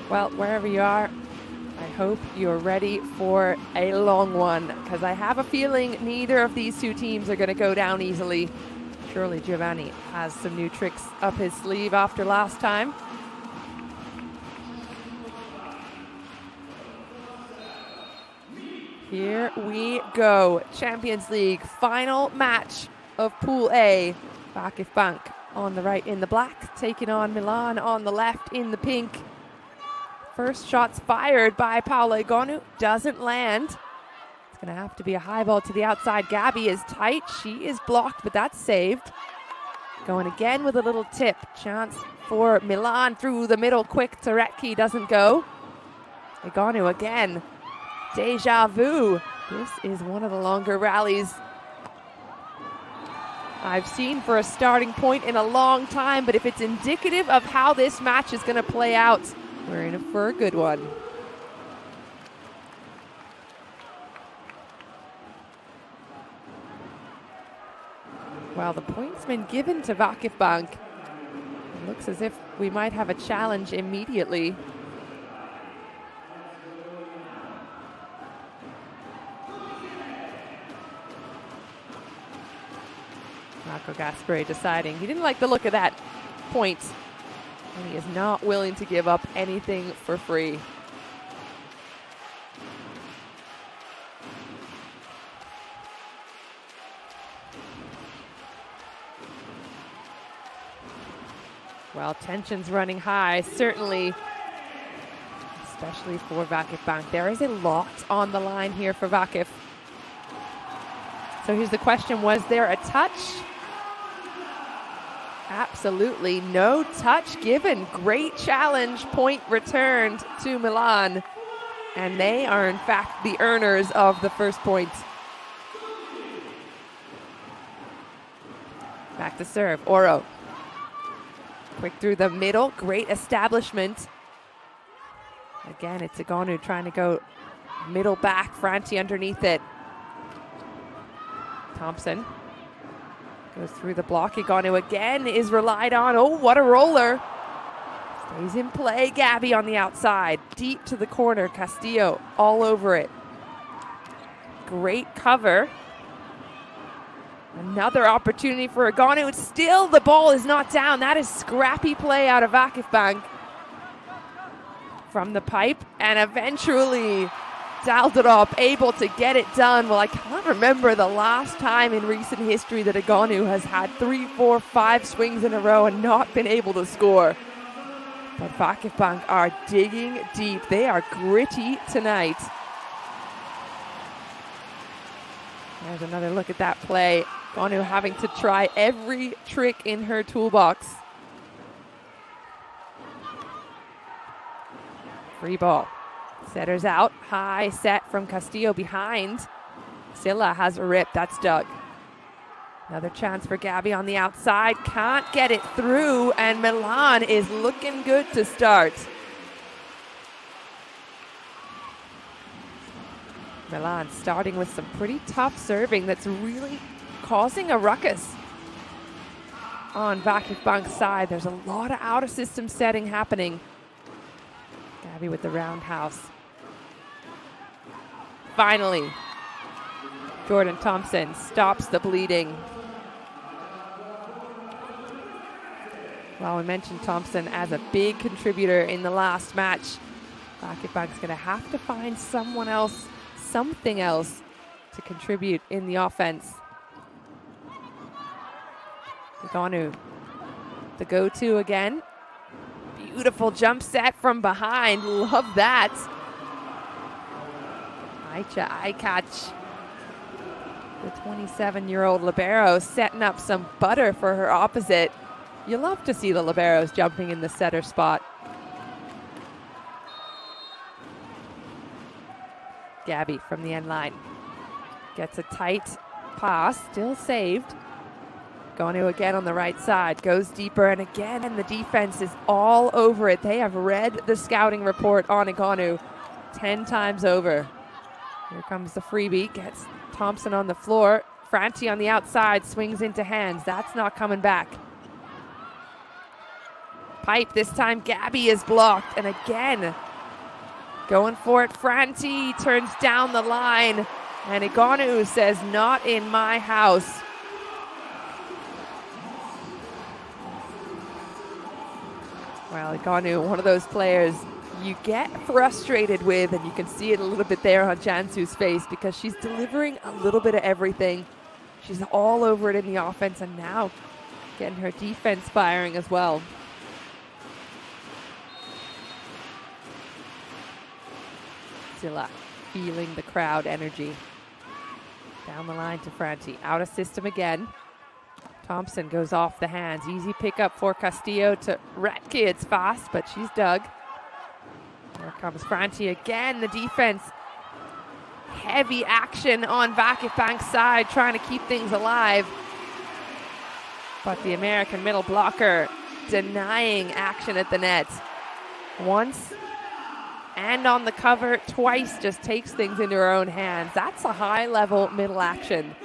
Well, wherever you are, I hope you're ready for a long one, because I have a feeling neither of these two teams are going to go down easily. Surely Giovanni has some new tricks up his sleeve after last time. Here we go. Champions League final match of Pool A. VakifBank on the right in the black, taking on Milan on the left in the pink. First shots fired by Paola Egonu, doesn't land. It's going to have to be a high ball to the outside. Gabby is tight, she is blocked, but that's saved. Going again with a little tip. Chance for Milan through the middle, quick. Turecki doesn't go. Egonu again. Deja vu. This is one of the longer rallies I've seen for a starting point in a long time, but if it's indicative of how this match is going to play out, we're in for a good one. Well, the point's been given to VakifBank. It looks as if we might have a challenge immediately. Marco Gasperi deciding he didn't like the look of that point, and he is not willing to give up anything for free. Well, tension's running high, certainly, especially for VakifBank. There is a lot on the line here for Vakif. So here's the question, was there a touch? Absolutely no touch given. Great challenge, point returned to Milan. And they are in fact the earners of the first point. Back to serve, Oro. Quick through the middle, great establishment. Again, it's Egonu trying to go middle back, Franti underneath it. Thompson goes through the block. Egonu again is relied on. Oh, what a roller. Stays in play. Gabby on the outside. Deep to the corner. Castillo all over it. Great cover. Another opportunity for Egonu. Still the ball is not down. That is scrappy play out of VakifBank. From the pipe, and eventually Daldorop able to get it done. Well, I can't remember the last time in recent history that Egonu has had 3, 4, 5 swings in a row and not been able to score. But VakifBank are digging deep. They are gritty tonight. There's another look at that play. Egonu having to try every trick in her toolbox. Free ball. Setters out, high set from Castillo behind. Silla has a rip, that's Doug. Another chance for Gabby on the outside, can't get it through, and Milan is looking good to start. Milan starting with some pretty tough serving that's really causing a ruckus on VakifBank's side. There's a lot of out-of-system setting happening. Gabby with the roundhouse. Finally, Jordan Thompson stops the bleeding. Well, we mentioned Thompson as a big contributor in the last match. VakifBank's going to have to find someone else, something else to contribute in the offense. Egonu, the go-to again. Beautiful jump set from behind. Love that. Aicha Aykac, the 27-year-old libero, setting up some butter for her opposite. You love to see the liberos jumping in the setter spot. Gabby from the end line gets a tight pass, still saved. Egonu again on the right side, goes deeper, and again the defense is all over it. They have read the scouting report on Egonu 10 times over. Here comes the freebie, gets Thompson on the floor. Franti on the outside, swings into hands. That's not coming back. Pipe, this time Gabby is blocked, and again, going for it, Franti turns down the line, and Igonu says, not in my house. Well, Igonu, one of those players you get frustrated with, and you can see it a little bit there on Jansu's face because she's delivering a little bit of everything. She's all over it in the offense, and now getting her defense firing as well. Zilla feeling the crowd energy. Down the line to Franti, out of system again. Thompson goes off the hands. Easy pickup for Castillo to Retke. It's fast, but she's dug. There comes Franti again. The defense. Heavy action on VakifBank's side, trying to keep things alive. But the American middle blocker denying action at the net. Once and on the cover, twice just takes things into her own hands. That's a high-level middle action.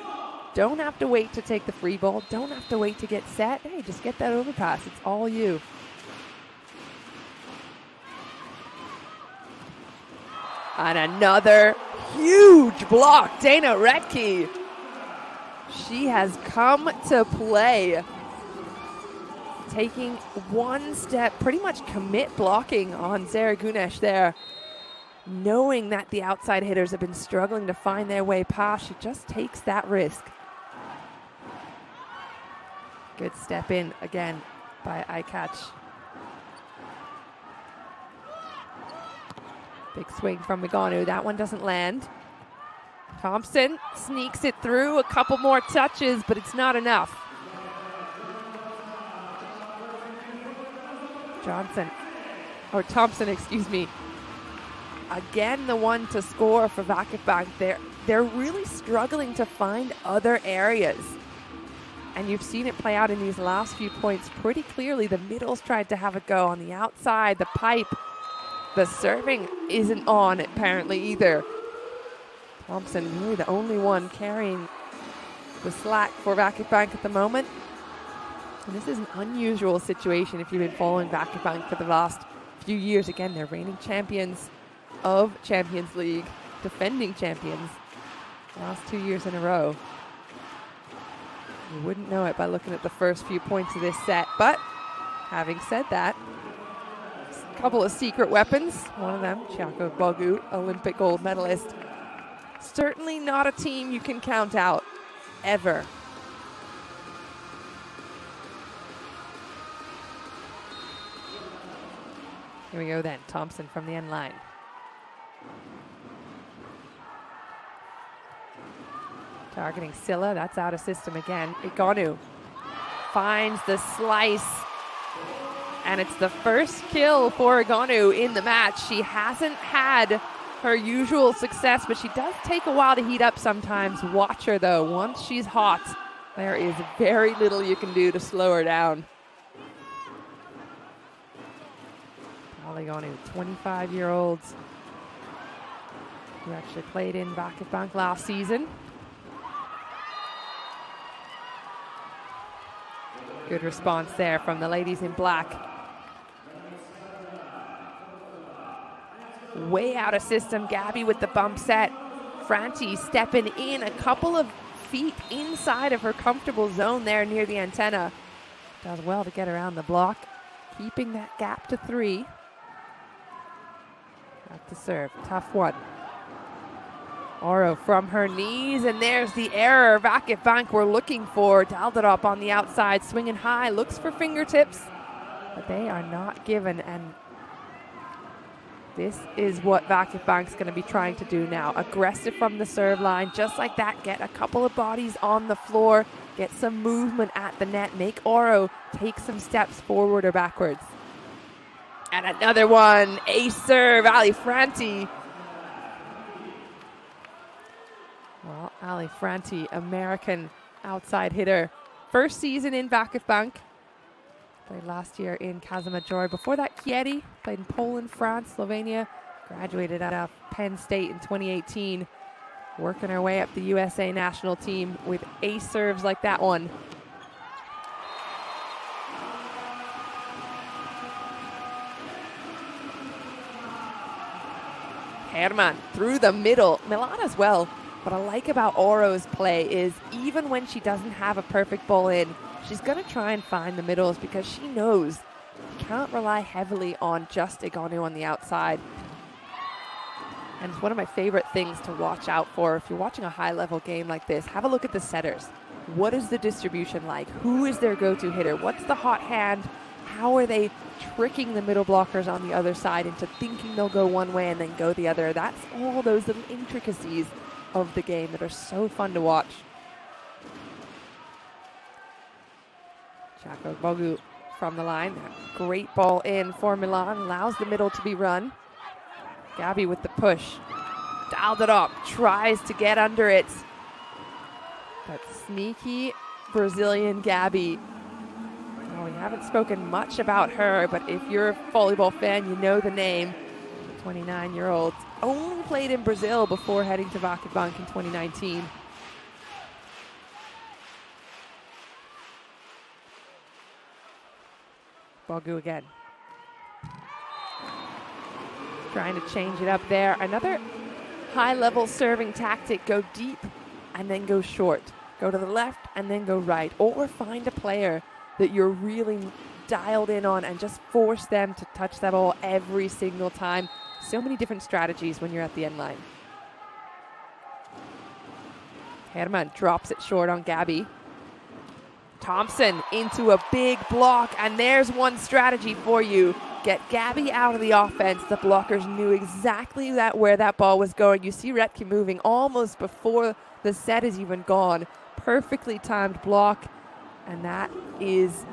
Don't have to wait to take the free ball. Don't have to wait to get set. Hey, just get that overpass. It's all you. And another huge block. Dana Retke. She has come to play. Taking one step, pretty much commit blocking on Zara Gunesh there. Knowing that the outside hitters have been struggling to find their way past, she just takes that risk. Good step in again by Aykaç. Big swing from Igonu. That one doesn't land. Thompson sneaks it through. A couple more touches, but it's not enough. Thompson, excuse me. Again, the one to score for VakifBank. They're really struggling to find other areas. And you've seen it play out in these last few points pretty clearly. The middle's tried to have a go on the outside. The pipe, the serving isn't on apparently either. Thompson really the only one carrying the slack for VakifBank at the moment. And this is an unusual situation if you've been following VakifBank for the last few years. Again, they're reigning champions of Champions League, defending champions last 2 years in a row. You wouldn't know it by looking at the first few points of this set, but having said that, a couple of secret weapons. One of them, Chiako Bogut, Olympic gold medalist. Certainly not a team you can count out, ever. Here we go then, Thompson from the end line. Targeting Silla, that's out of system again. Igonu finds the slice, and it's the first kill for Igonu in the match. She hasn't had her usual success, but she does take a while to heat up sometimes. Watch her though, once she's hot, there is very little you can do to slow her down. Igonu, 25-year-olds who actually played in VakifBank last season. Good response there from the ladies in black. Way out of system, Gabby with the bump set. Franti stepping in a couple of feet inside of her comfortable zone there near the antenna. Does well to get around the block, keeping that gap to 3. Back to serve, tough one. Oro from her knees, and there's the error VakifBank were looking for. Daldarop on the outside, swinging high, looks for fingertips, but they are not given, and this is what VakifBank's going to be trying to do now. Aggressive from the serve line, just like that, get a couple of bodies on the floor, get some movement at the net, make Oro take some steps forward or backwards. And another one, ace serve, Ali Franti. Well, Ali Franti, American outside hitter. First season in VakifBank. Played last year in Kazimierz. Before that, Kieri played in Poland, France, Slovenia. Graduated out of Penn State in 2018. Working her way up the USA national team with ace serves like that one. Herman through the middle. Milan as well. What I like about Oro's play is even when she doesn't have a perfect ball in, she's going to try and find the middles because she knows you can't rely heavily on just Egonu on the outside. And it's one of my favorite things to watch out for. If you're watching a high-level game like this, have a look at the setters. What is the distribution like? Who is their go-to hitter? What's the hot hand? How are they tricking the middle blockers on the other side into thinking they'll go one way and then go the other? That's all those little intricacies of the game that are so fun to watch. Chako Bogu from the line. Great ball in for Milan. Allows the middle to be run. Gabi with the push. Dialed it up. Tries to get under it. But sneaky Brazilian Gabi. Oh, we haven't spoken much about her, but if you're a volleyball fan, you know the name. 29-year-old. Only played in Brazil before heading to VakifBank in 2019. Bogu again. Trying to change it up there. Another high-level serving tactic. Go deep and then go short. Go to the left and then go right. Or find a player that you're really dialed in on and just force them to touch that ball every single time. So many different strategies when you're at the end line. Herman drops it short on Gabi. Thompson into a big block, and there's one strategy for you. Get Gabi out of the offense. The blockers knew exactly where that ball was going. You see Retke moving almost before the set is even gone. Perfectly timed block, and that is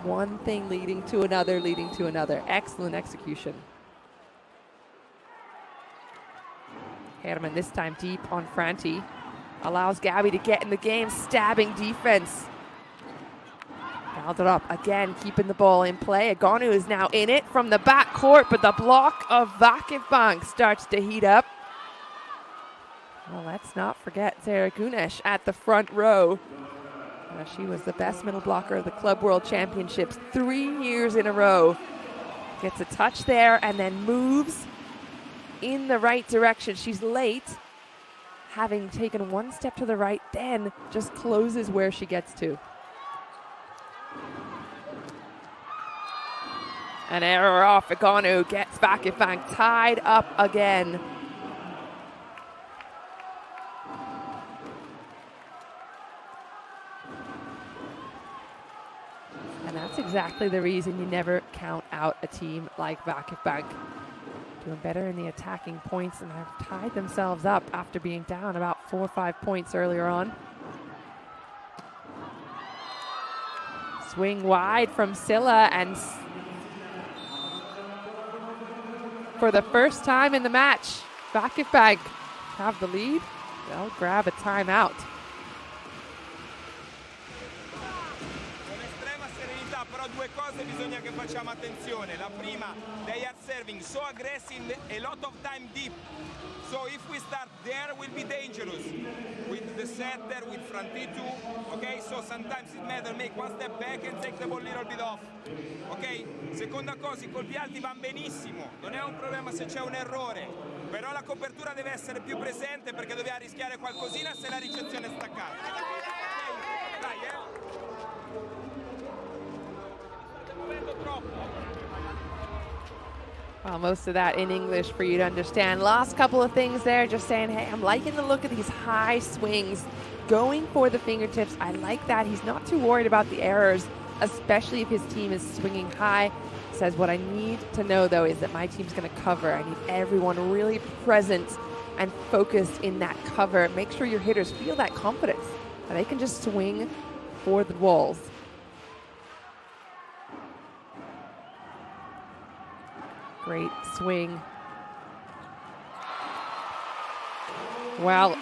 one thing leading to another. Excellent execution. Herman this time deep on Franti. Allows Gabi to get in the game, stabbing defense. Dialed it up again, keeping the ball in play. Egonu is now in it from the back court, but the block of VakifBank starts to heat up. Well, let's not forget Zara Gunesh at the front row. She was the best middle blocker of the Club World Championships 3 years in a row. Gets a touch there and then moves in the right direction. She's late, having taken one step to the right, then just closes where she gets to. An error off. Egonu gets VakifBank tied up again. And that's exactly the reason you never count out a team like VakifBank. Doing better in the attacking points and have tied themselves up after being down about 4 or 5 points earlier on. Swing wide from Silla, and for the first time in the match, VakifBank have the lead. They'll grab a timeout. Però due cose bisogna che facciamo attenzione. La prima, they are serving so aggressive, a lot of time deep. So if we start there, we'll be dangerous. With the setter, with Frantitu, okay? So sometimes it matters, make one step back and take the ball a little bit off. Ok? Seconda cosa, i colpi alti vanno benissimo. Non è un problema se c'è un errore. Però la copertura deve essere più presente perché dobbiamo rischiare qualcosina se la ricezione è staccata. Dai, Well, most of that in English for you to understand. Last couple of things there, just saying, hey, I'm liking the look of these high swings, going for the fingertips. I like that. He's not too worried about the errors, especially if his team is swinging high. Says, what I need to know, though, is that my team's going to cover. I need everyone really present and focused in that cover. Make sure your hitters feel that confidence, and they can just swing for the walls. Great swing. Well,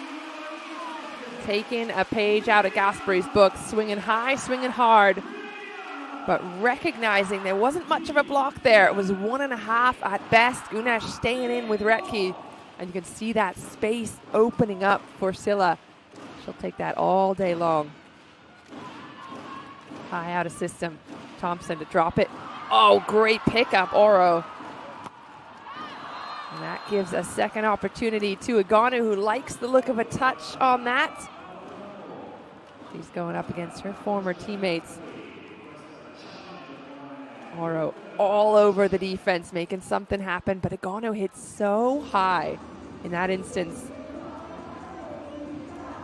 taking a page out of Gaspery's book, swinging high, swinging hard, but recognizing there wasn't much of a block there. It was 1.5 at best. Gunesh staying in with Retke, and you can see that space opening up for Silla. She'll take that all day long. High out of system. Thompson to drop it. Oh, great pickup, Oro. And that gives a second opportunity to Aganu, who likes the look of a touch on that. She's going up against her former teammates. Oro all over the defense, making something happen, but Aganu hits so high in that instance.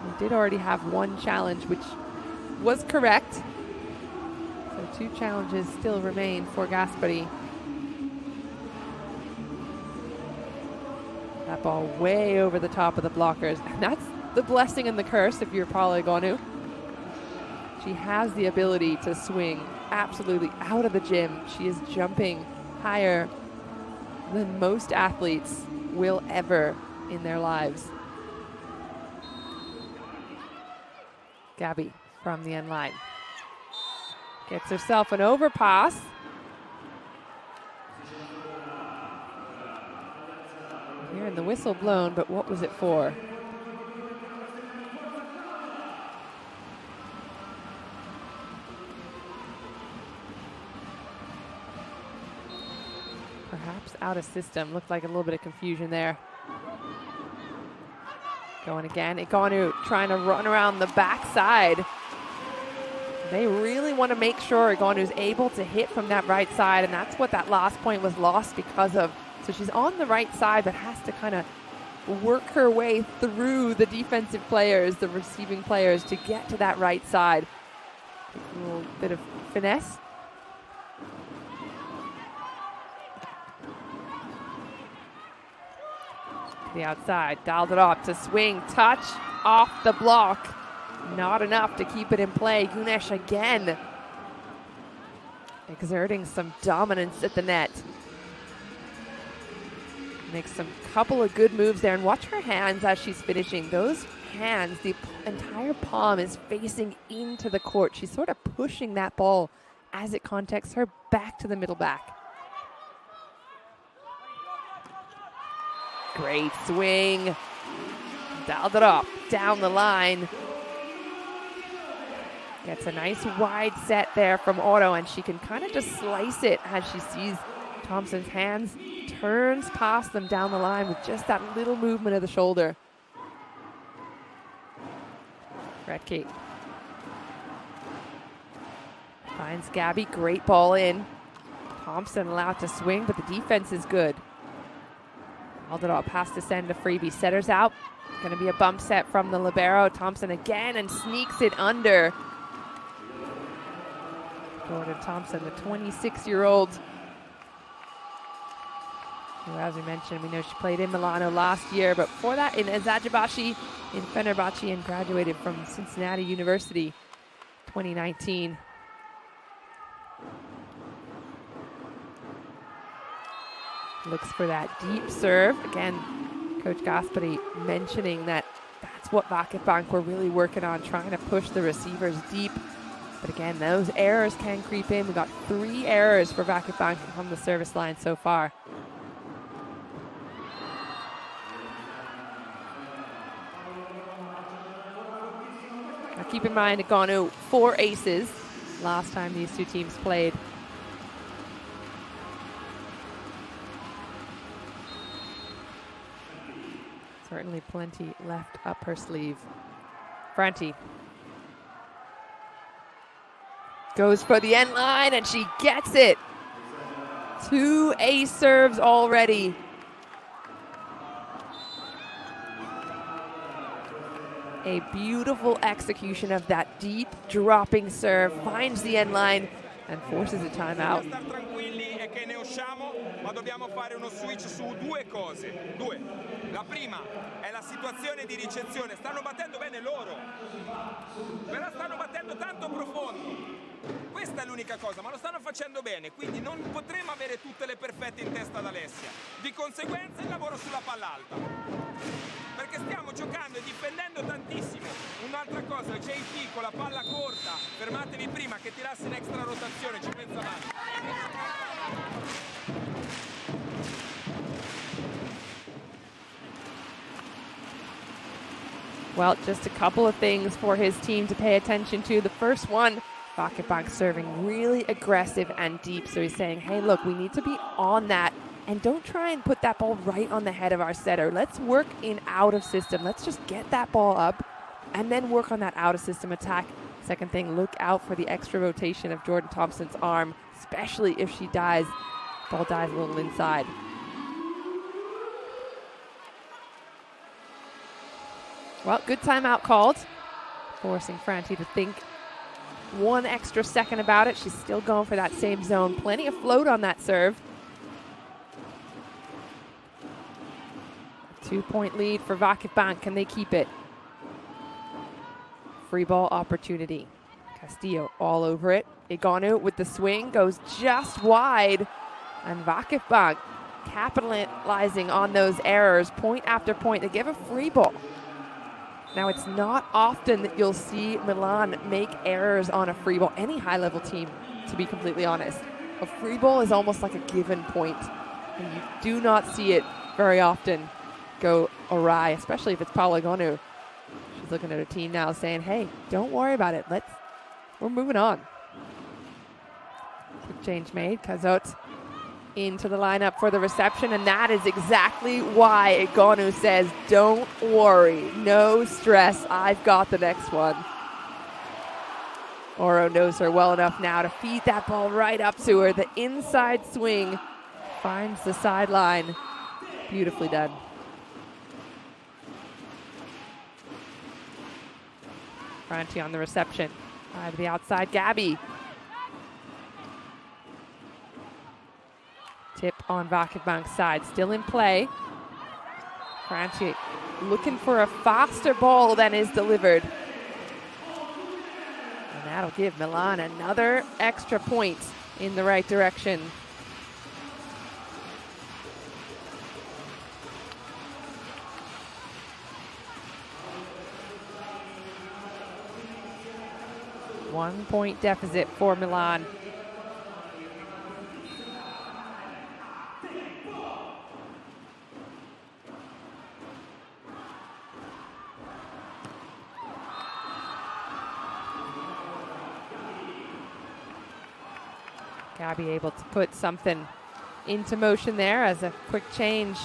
We did already have one challenge, which was correct. So 2 challenges still remain for Gaspari. That ball way over the top of the blockers. And that's the blessing and the curse if you're Paula Aganu. She has the ability to swing absolutely out of the gym. She is jumping higher than most athletes will ever in their lives. Gabby from the end line. Gets herself an overpass. Hearing the whistle blown, but what was it for? Perhaps out of system. Looked like a little bit of confusion there. Going again. Aganu trying to run around the backside. They really want to make sure Aganu's able to hit from that right side, and that's what that last point was lost because of. So she's on the right side, but has to kind of work her way through the defensive players, the receiving players, to get to that right side. A little bit of finesse. The outside, dialed it up to swing, touch, off the block. Not enough to keep it in play. Gunesh again exerting some dominance at the net. Makes some couple of good moves there, and watch her hands as she's finishing. Those hands, the entire palm is facing into the court. She's sort of pushing that ball as it contacts her back to the middle back. Great swing. Dialed it up, down the line. Gets a nice wide set there from Oro, and she can kind of just slice it as she sees Thompson's hands, turns past them down the line with just that little movement of the shoulder. Retke finds Gabby, great ball in. Thompson allowed to swing, but the defense is good. Held it up, has to send a freebie. Setters out, going to be a bump set from the libero. Thompson again and sneaks it under. Jordan Thompson, the 26-year-old, who, as we mentioned, we know she played in Milano last year, but before that in Eczacıbaşı, in Fenerbahce, and graduated from Cincinnati University 2019. Looks for that deep serve. Again, Coach Gaspari mentioning that that's what VakifBank were really working on, trying to push the receivers deep. But again, those errors can creep in. We got 3 errors for VakifBank from the service line so far. Now keep in mind, Aganu 4 aces last time these two teams played. Certainly plenty left up her sleeve. Franti goes for the end line, and she gets it. 2 ace serves already. A beautiful execution of that deep dropping serve, finds the end line and forces a timeout. Ma dobbiamo fare uno switch su 2 cose. 2. La prima è la situazione di ricezione. Stanno battendo bene loro, però stanno battendo tanto profondo. Questa è l'unica cosa, ma lo stanno facendo bene, quindi non potremo avere tutte le perfette in testa ad Alessia. Di conseguenza il lavoro sulla palla alta, perché stiamo giocando e difendendo tantissimo. Un'altra cosa, JT con la palla corta, fermatevi prima che tirasse in extra rotazione, ci pensa avanti. Well, just a couple of things for his team to pay attention to. The first one, VakifBank serving really aggressive and deep. So he's saying, hey, look, we need to be on that And don't try and put that ball right on the head of our setter. Let's work in out of system. Let's just get that ball up and then work on that out of system attack. Second thing, look out for the extra rotation of Jordan Thompson's arm, especially if she dies. Ball dies a little inside. Well, good timeout called, forcing Franti to think one extra second about it. She's still going for that same zone. Plenty of float on that serve. 2-point lead for VakifBank. Can they keep it? Free ball opportunity. Castillo all over it. Igonu with the swing goes just wide. And VakifBank capitalizing on those errors point after point. They give a free ball. Now, it's not often that you'll see Milan make errors on a free ball. Any high-level team, to be completely honest. A free ball is almost like a given point. And you do not see it very often go awry, especially if it's Paula Igonu. She's looking at her team now saying, hey, don't worry about it. We're moving on. Quick change made. Kazot into the lineup for the reception, and that is exactly why Igonu says, don't worry, no stress, I've got the next one. Oro knows her well enough now to feed that ball right up to her. The inside swing finds the sideline. Beautifully done. Franti on the reception. To the outside, Gabby. Tip on VakifBank's side, still in play. Franti looking for a faster ball than is delivered. And that'll give Milan another extra point in the right direction. One-point deficit for Milan. Gabby able to put something into motion there as a quick change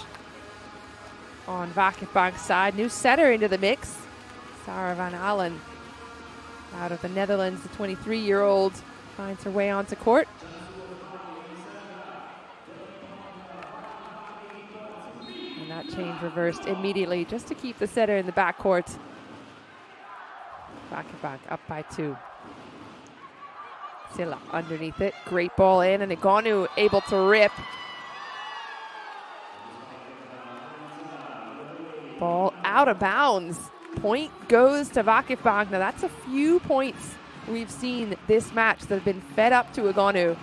on VakifBank's side. New setter into the mix, Sarah van Allen. Out of the Netherlands, the 23-year-old finds her way onto court. And that change reversed immediately just to keep the setter in the backcourt. VakifBank up by 2. Silla underneath it. Great ball in, and Igonu able to rip. Ball out of bounds. Point goes to VakifBank. Now that's a few points we've seen this match that have been fed up to Igonu.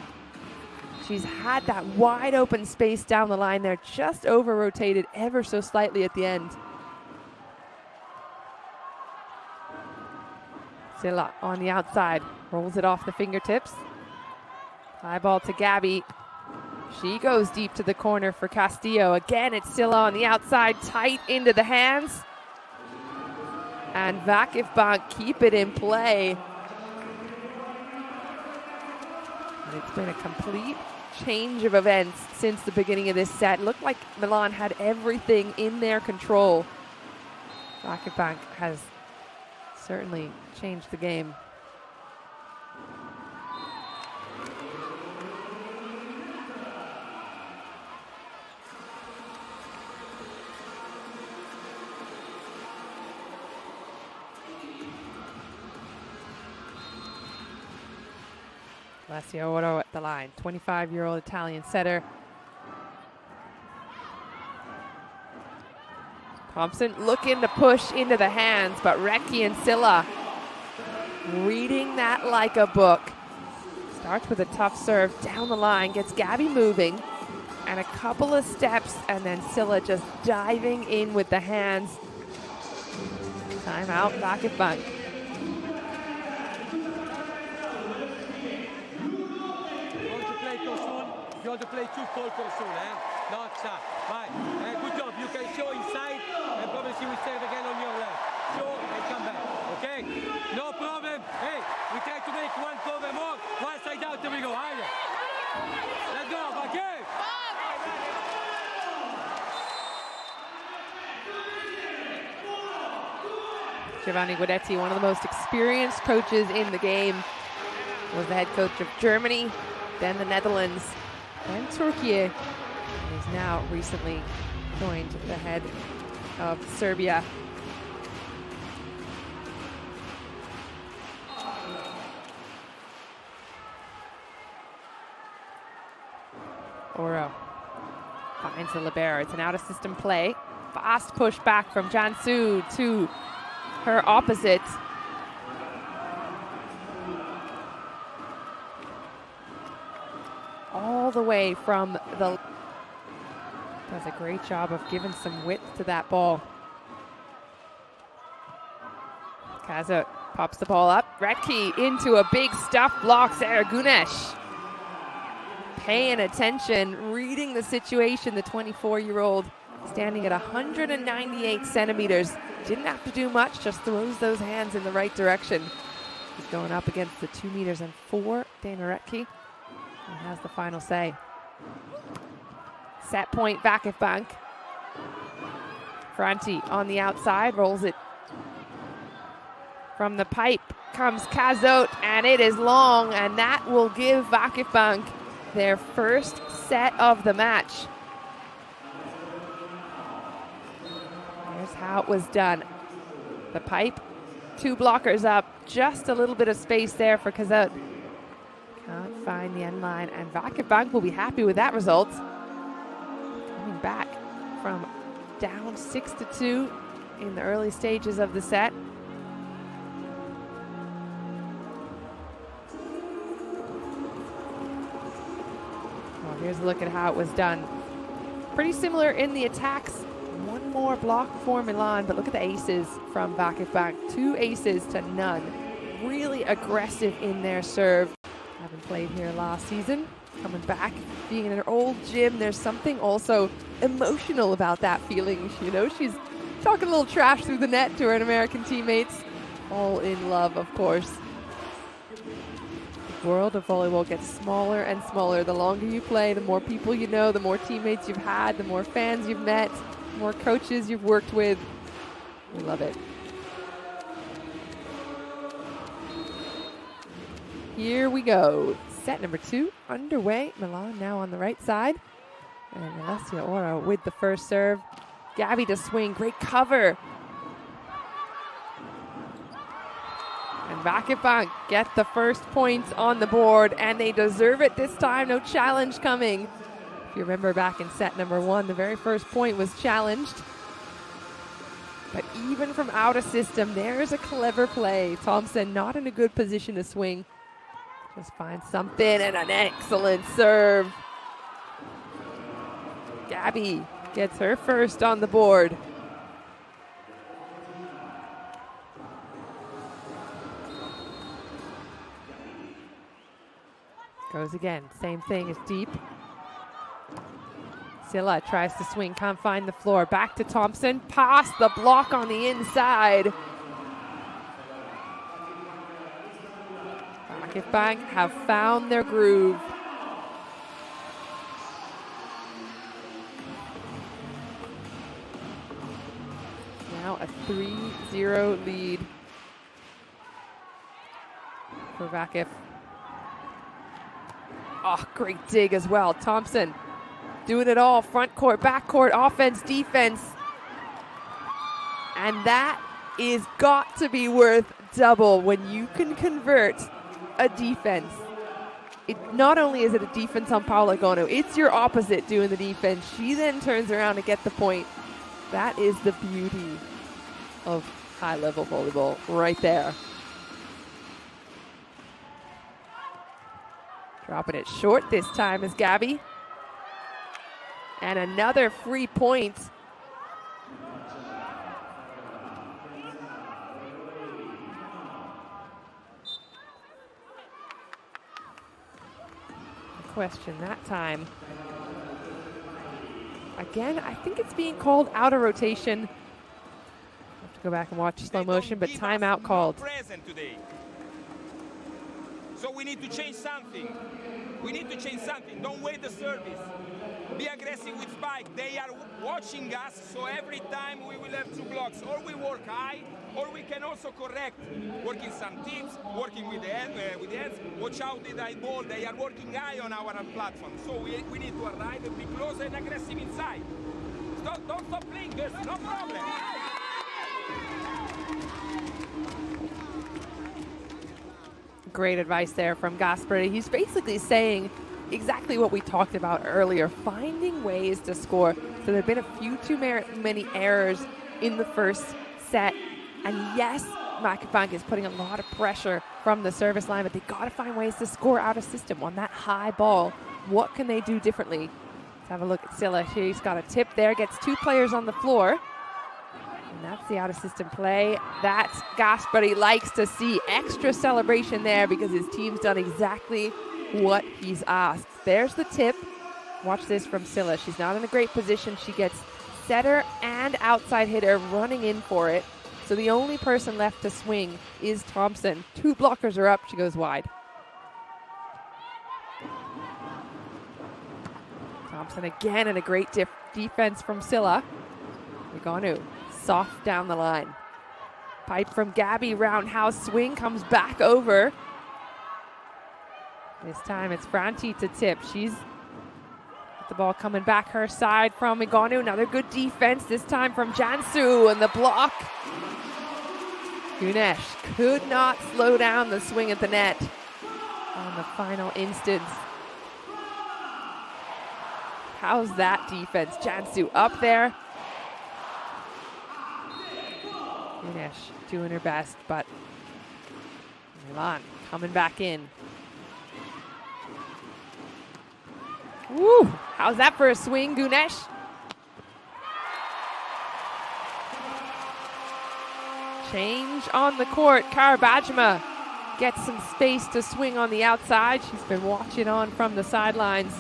She's had that wide open space down the line there, just over-rotated ever so slightly at the end. Silla on the outside, rolls it off the fingertips. High ball to Gabby. She goes deep to the corner for Castillo. Again, it's Silla on the outside, tight into the hands. And VakifBank keep it in play. And it's been a complete change of events since the beginning of this set. It looked like Milan had everything in their control. VakifBank has certainly changed the game. Alessio Oro at the line, 25-year-old Italian setter. Thompson looking to push into the hands, but Recchi and Silla reading that like a book. Starts with a tough serve down the line, gets Gabby moving, and a couple of steps, and then Silla just diving in with the hands. Timeout, VakifBank. You want to play 2 full soon, eh? No, stop. Right. Good job. You can show inside and probably we save again on your left. Show and come back. Okay? No problem. Hey, we try to make 1 cover more. 1 side out, there we go. Higher. Let's go, Vaki. Giovanni Guidetti, one of the most experienced coaches in the game, was the head coach of Germany, then the Netherlands, then Turkey, and is now recently joined the head of Serbia. Oro finds the libero. It's an out-of-system play. Fast push back from Jansu to her opposite. All the way from the... Does a great job of giving some width to that ball. Kaza pops the ball up. Retke into a big stuff block. Sarah Gunesh paying attention, reading the situation. The 24-year-old standing at 198 centimeters. Didn't have to do much, just throws those hands in the right direction. He's going up against the 2 meters and 4, Dana Retke, and has the final say. Set point, VakifBank. Franti on the outside, rolls it from the pipe. Comes Kazot, and it is long, and that will give VakifBank their first set of the match. Here's how it was done. The pipe, 2 blockers up, just a little bit of space there for Kazot. Can't find the end line, and VakifBank will be happy with that result. Coming back from down 6-2 in the early stages of the set. Well, here's a look at how it was done. Pretty similar in the attacks. One more block for Milan, but look at the aces from VakifBank. 2 aces to none. Really aggressive in their serve. Haven't played here last season. Coming back, being in an old gym, there's something also emotional about that feeling. You know, she's talking a little trash through the net to her American teammates. All in love, of course. The world of volleyball gets smaller and smaller. The longer you play, the more people you know, the more teammates you've had, the more fans you've met, the more coaches you've worked with. We love it. Here we go. Set number 2 underway. Milan now on the right side. And Alessia Oro with the first serve. Gabby to swing. Great cover. And VakifBank get the first points on the board, and they deserve it this time. No challenge coming. If you remember back in set number 1, the very first point was challenged. But even from out of system, there's a clever play. Thompson not in a good position to swing. Just finds something, and an excellent serve. Gabby gets her first on the board. Goes again, same thing as deep. Silla tries to swing, can't find the floor. Back to Thompson, past the block on the inside. VakifBank have found their groove. Now a 3-0 lead for Vakif. Oh, great dig as well. Thompson doing it all. Front court, back court, offense, defense. And that is got to be worth double when you can convert a defense. Not only is it a defense on Paula Gono, it's your opposite doing the defense. She then turns around to get the point. That is the beauty of high-level volleyball right there. Dropping it short this time is Gabby. And another free point. Question that time. Again, I think it's being called out of rotation. I have to go back and watch slow motion, but timeout called. So we need to change something. We need to change something. Don't wait the service. be aggressive with spike. They are watching us, so every time we will have 2 blocks. Or we work high, or we can also correct. Working some tips, working with the hands. Watch out with the high ball. They are working high on our platform. So we need to arrive and be close and aggressive inside. Don't stop playing, there's no problem. Great advice there from Gasperi. He's basically saying exactly what we talked about earlier, finding ways to score. So there have been a few too many errors in the first set. And yes, VakifBank is putting a lot of pressure from the service line, but they got to find ways to score out of system on that high ball. What can they do differently? Let's have a look at Silla. She's got a tip there, gets 2 players on the floor. And that's the out-of-system play. That Gasperi likes to see. Extra celebration there because his team's done exactly what he's asked. There's the tip. Watch this from Silla. She's not in a great position. She gets setter and outside hitter running in for it. So the only person left to swing is Thompson. 2 blockers are up. She goes wide. Thompson again, and a great defense from Silla. Igonu soft down the line. Pipe from Gabby, roundhouse swing, comes back over. This time it's Franti to tip. She's got the ball coming back her side from Igonu. Another good defense, this time from Jansu, and the block. Gunesh could not slow down the swing at the net on the final instance. How's that defense? Jansu up there. Gunesh doing her best, but Milan coming back in. Woo! How's that for a swing, Gunesh? Change on the court. Karabajima gets some space to swing on the outside. She's been watching on from the sidelines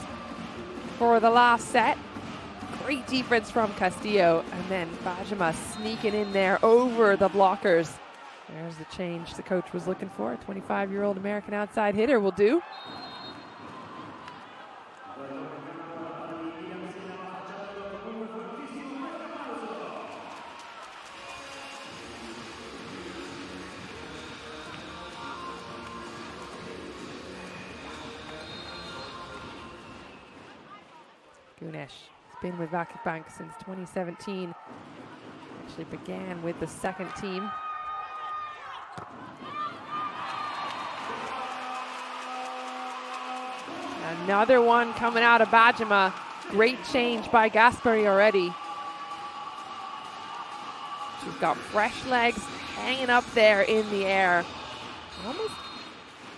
for the last set. Great defense from Castillo. And then Bajima sneaking in there over the blockers. There's the change the coach was looking for. A 25-year-old American outside hitter will do. Gunesh has been with VakifBank since 2017. Actually began with the second team. Another one coming out of Bajima. Great change by Gasperi already. She's got fresh legs hanging up there in the air. Almost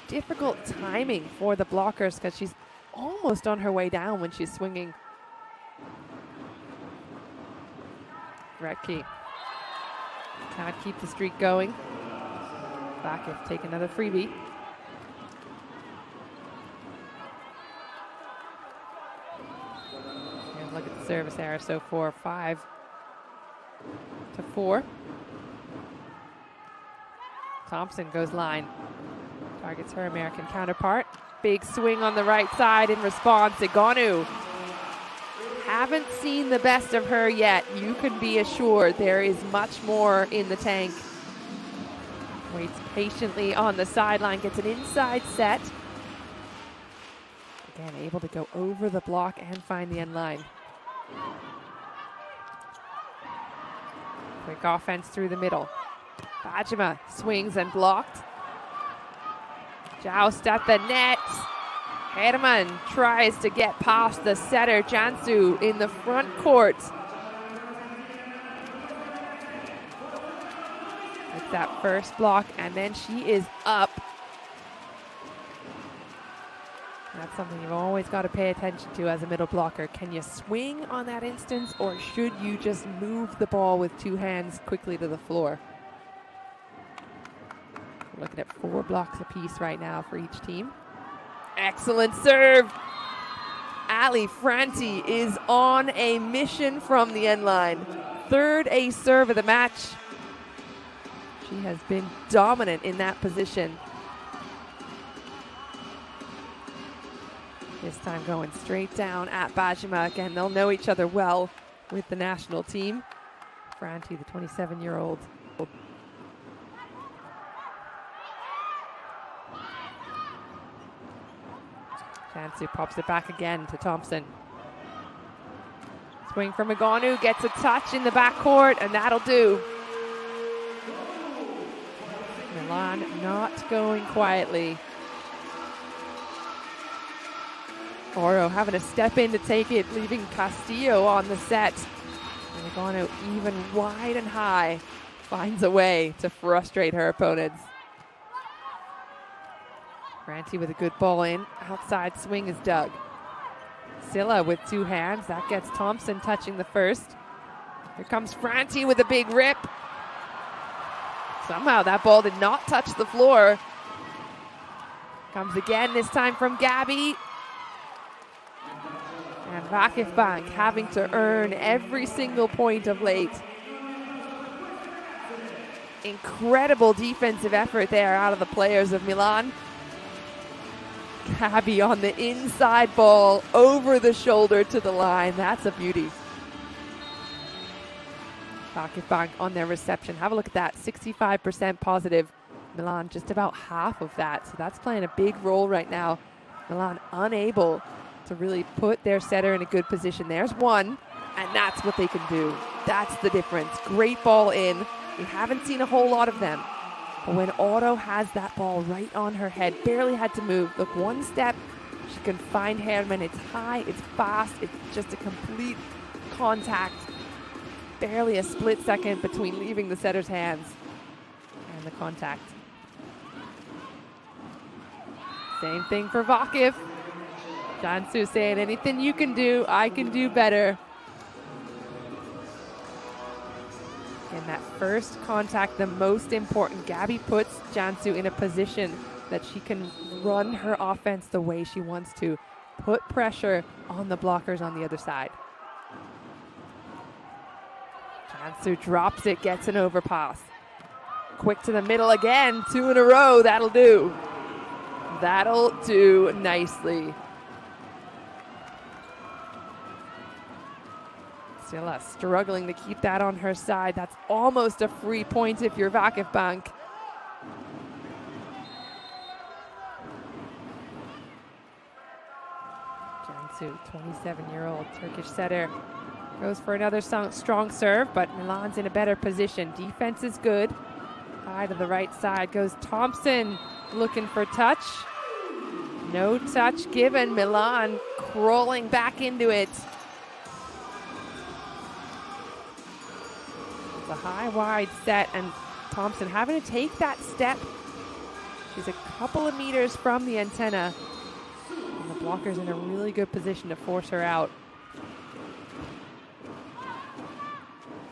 difficult timing for the blockers because she's almost on her way down when she's swinging. Redkey can't keep the streak going. Vakif take another freebie. And look at the service error so far, 5-4. Thompson goes line. Targets her American counterpart. Big swing on the right side in response. Igonu. Haven't seen the best of her yet. You can be assured there is much more in the tank. Waits patiently on the sideline, gets an inside set. Again, able to go over the block and find the end line. Quick offense through the middle. Bajima swings and blocked. Joust at the net. Herman tries to get past the setter, Jansu, in the front court. It's that first block, and then she is up. That's something you've always got to pay attention to as a middle blocker. Can you swing on that instance, or should you just move the ball with 2 hands quickly to the floor? We're looking at 4 blocks apiece right now for each team. Excellent serve. Ali Franti is on a mission from the end line. 3rd ace serve of the match. She has been dominant in that position. This time going straight down at Bajima. Again, they'll know each other well with the national team. Franti, the 27-year-old. Jansu pops it back again to Thompson. Swing from Agonu, gets a touch in the backcourt, and that'll do. Milan not going quietly. Oro having to step in to take it, leaving Castillo on the set. And Agonu, even wide and high, finds a way to frustrate her opponents. Franti with a good ball in. Outside swing is dug. Silla with two hands. That gets Thompson touching the first. Here comes Franti with a big rip. Somehow that ball did not touch the floor. Comes again, this time from Gabby. And VakifBank having to earn every single point of late. Incredible defensive effort there out of the players of Milan. Gabby on the inside ball, over the shoulder to the line. That's a beauty. VakifBank on their reception. Have a look at that, 65% positive. Milan just about half of that. So that's playing a big role right now. Milan unable to really put their setter in a good position. There's one, and that's what they can do. That's the difference. Great ball in. We haven't seen a whole lot of them. But when Oro has that ball right on her head, barely had to move. Look, one step, she can find Herman. It's high, it's fast, it's just a complete contact. Barely a split second between leaving the setter's hands and the contact. Same thing for Vakif. Jansu saying, anything you can do, I can do better. And that first contact, the most important. Gabby puts Jansu in a position that she can run her offense the way she wants to. Put pressure on the blockers on the other side. Jansu drops it, gets an overpass. Quick to the middle again, 2 in a row, that'll do. That'll do nicely. Silla struggling to keep that on her side. That's almost a free point if you're VakifBank. Jansu, 27-year-old Turkish setter, goes for another strong serve, but Milan's in a better position. Defense is good. High to the right side goes Thompson, looking for touch. No touch given. Milan crawling back into it. A high wide set, and Thompson having to take that step. She's a couple of meters from the antenna, and the blocker's in a really good position to force her out.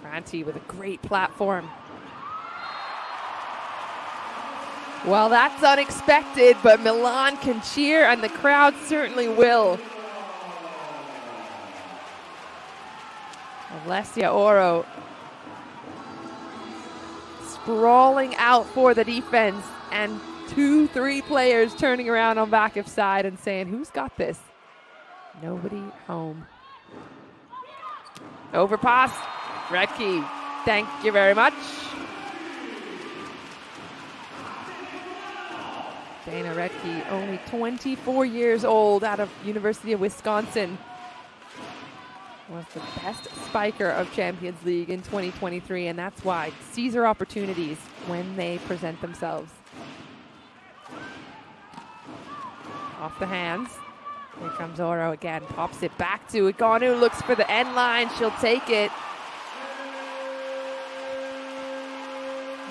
Franti with a great platform. Well, that's unexpected, but Milan can cheer, and the crowd certainly will. Alessia Oro sprawling out for the defense, and 2-3 players turning around on Vakif's side and saying, who's got this? Nobody home. Overpass. Redkey, thank you very much. Dana Redkey, only 24 years old, out of University of Wisconsin. Was the best spiker of Champions League in 2023, and that's why. Seize her opportunities when they present themselves. Off the hands. Here comes Oro again. Pops it back to Agonu. Looks for the end line. She'll take it.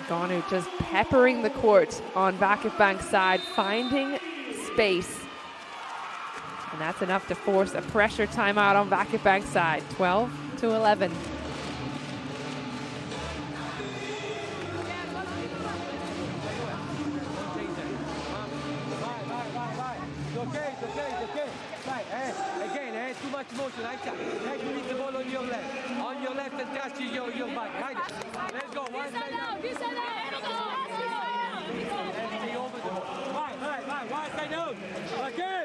Agonu just peppering the court on VakifBank's side, finding space. And that's enough to force a pressure timeout on VakifBank's side. 12-11. Again, too much motion. You need the ball on your left and touch your back. Let's go. One side down. Stay over the ball. One side down. Okay.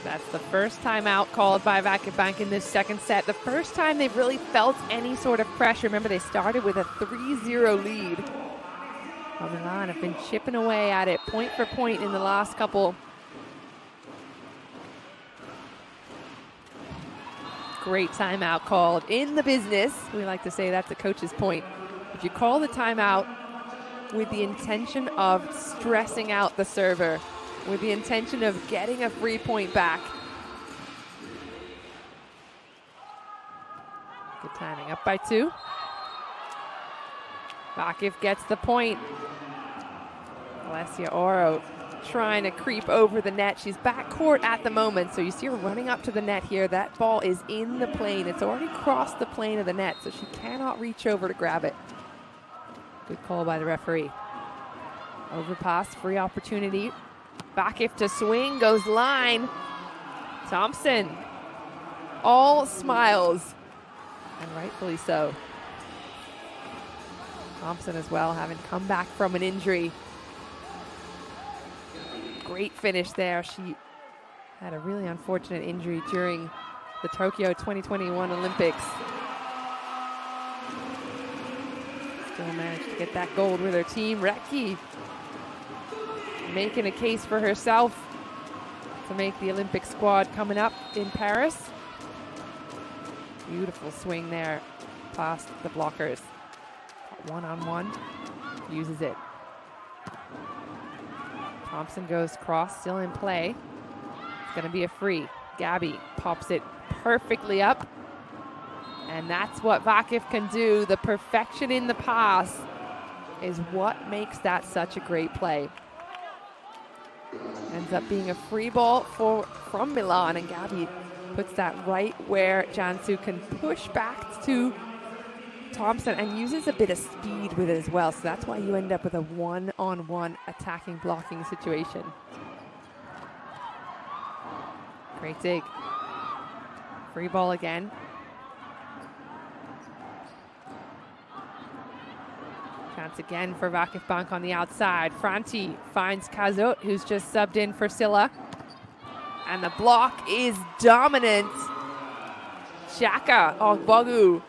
That's the first timeout called by VakifBank in this second set. The first time they've really felt any sort of pressure. Remember, they started with a 3-0 lead. Well, Milan have been chipping away at it point for point in the last couple. Great timeout called in the business. We like to say that's a coach's point. If you call the timeout with the intention of stressing out the server, with the intention of getting a free point back. Good timing, up by 2. Vakif gets the point. Alessia Oro trying to creep over the net. She's backcourt at the moment, so you see her running up to the net here. That ball is in the plane. It's already crossed the plane of the net, so she cannot reach over to grab it. Good call by the referee. Overpass, free opportunity. Vakif to swing, goes line. Thompson, all smiles, and rightfully so. Thompson as well, having come back from an injury. Great finish there. She had a really unfortunate injury during the Tokyo 2021 Olympics. Still managed to get that gold with her team. Recchi making a case for herself to make the Olympic squad coming up in Paris. Beautiful swing there past the blockers. One-on-one, uses it. Thompson goes cross, still in play. It's gonna be a free. Gabby pops it perfectly up. And that's what Vakif can do. The perfection in the pass is what makes that such a great play. Ends up being a free ball from Milan, and Gabby puts that right where Jansu can push back to Thompson and uses a bit of speed with it as well. So that's why you end up with a one-on-one attacking blocking situation. Great dig. Free ball again. Chance again for VakifBank on the outside. Franti finds Kazut, who's just subbed in for Silla. And the block is dominant. Shaka Ogbogu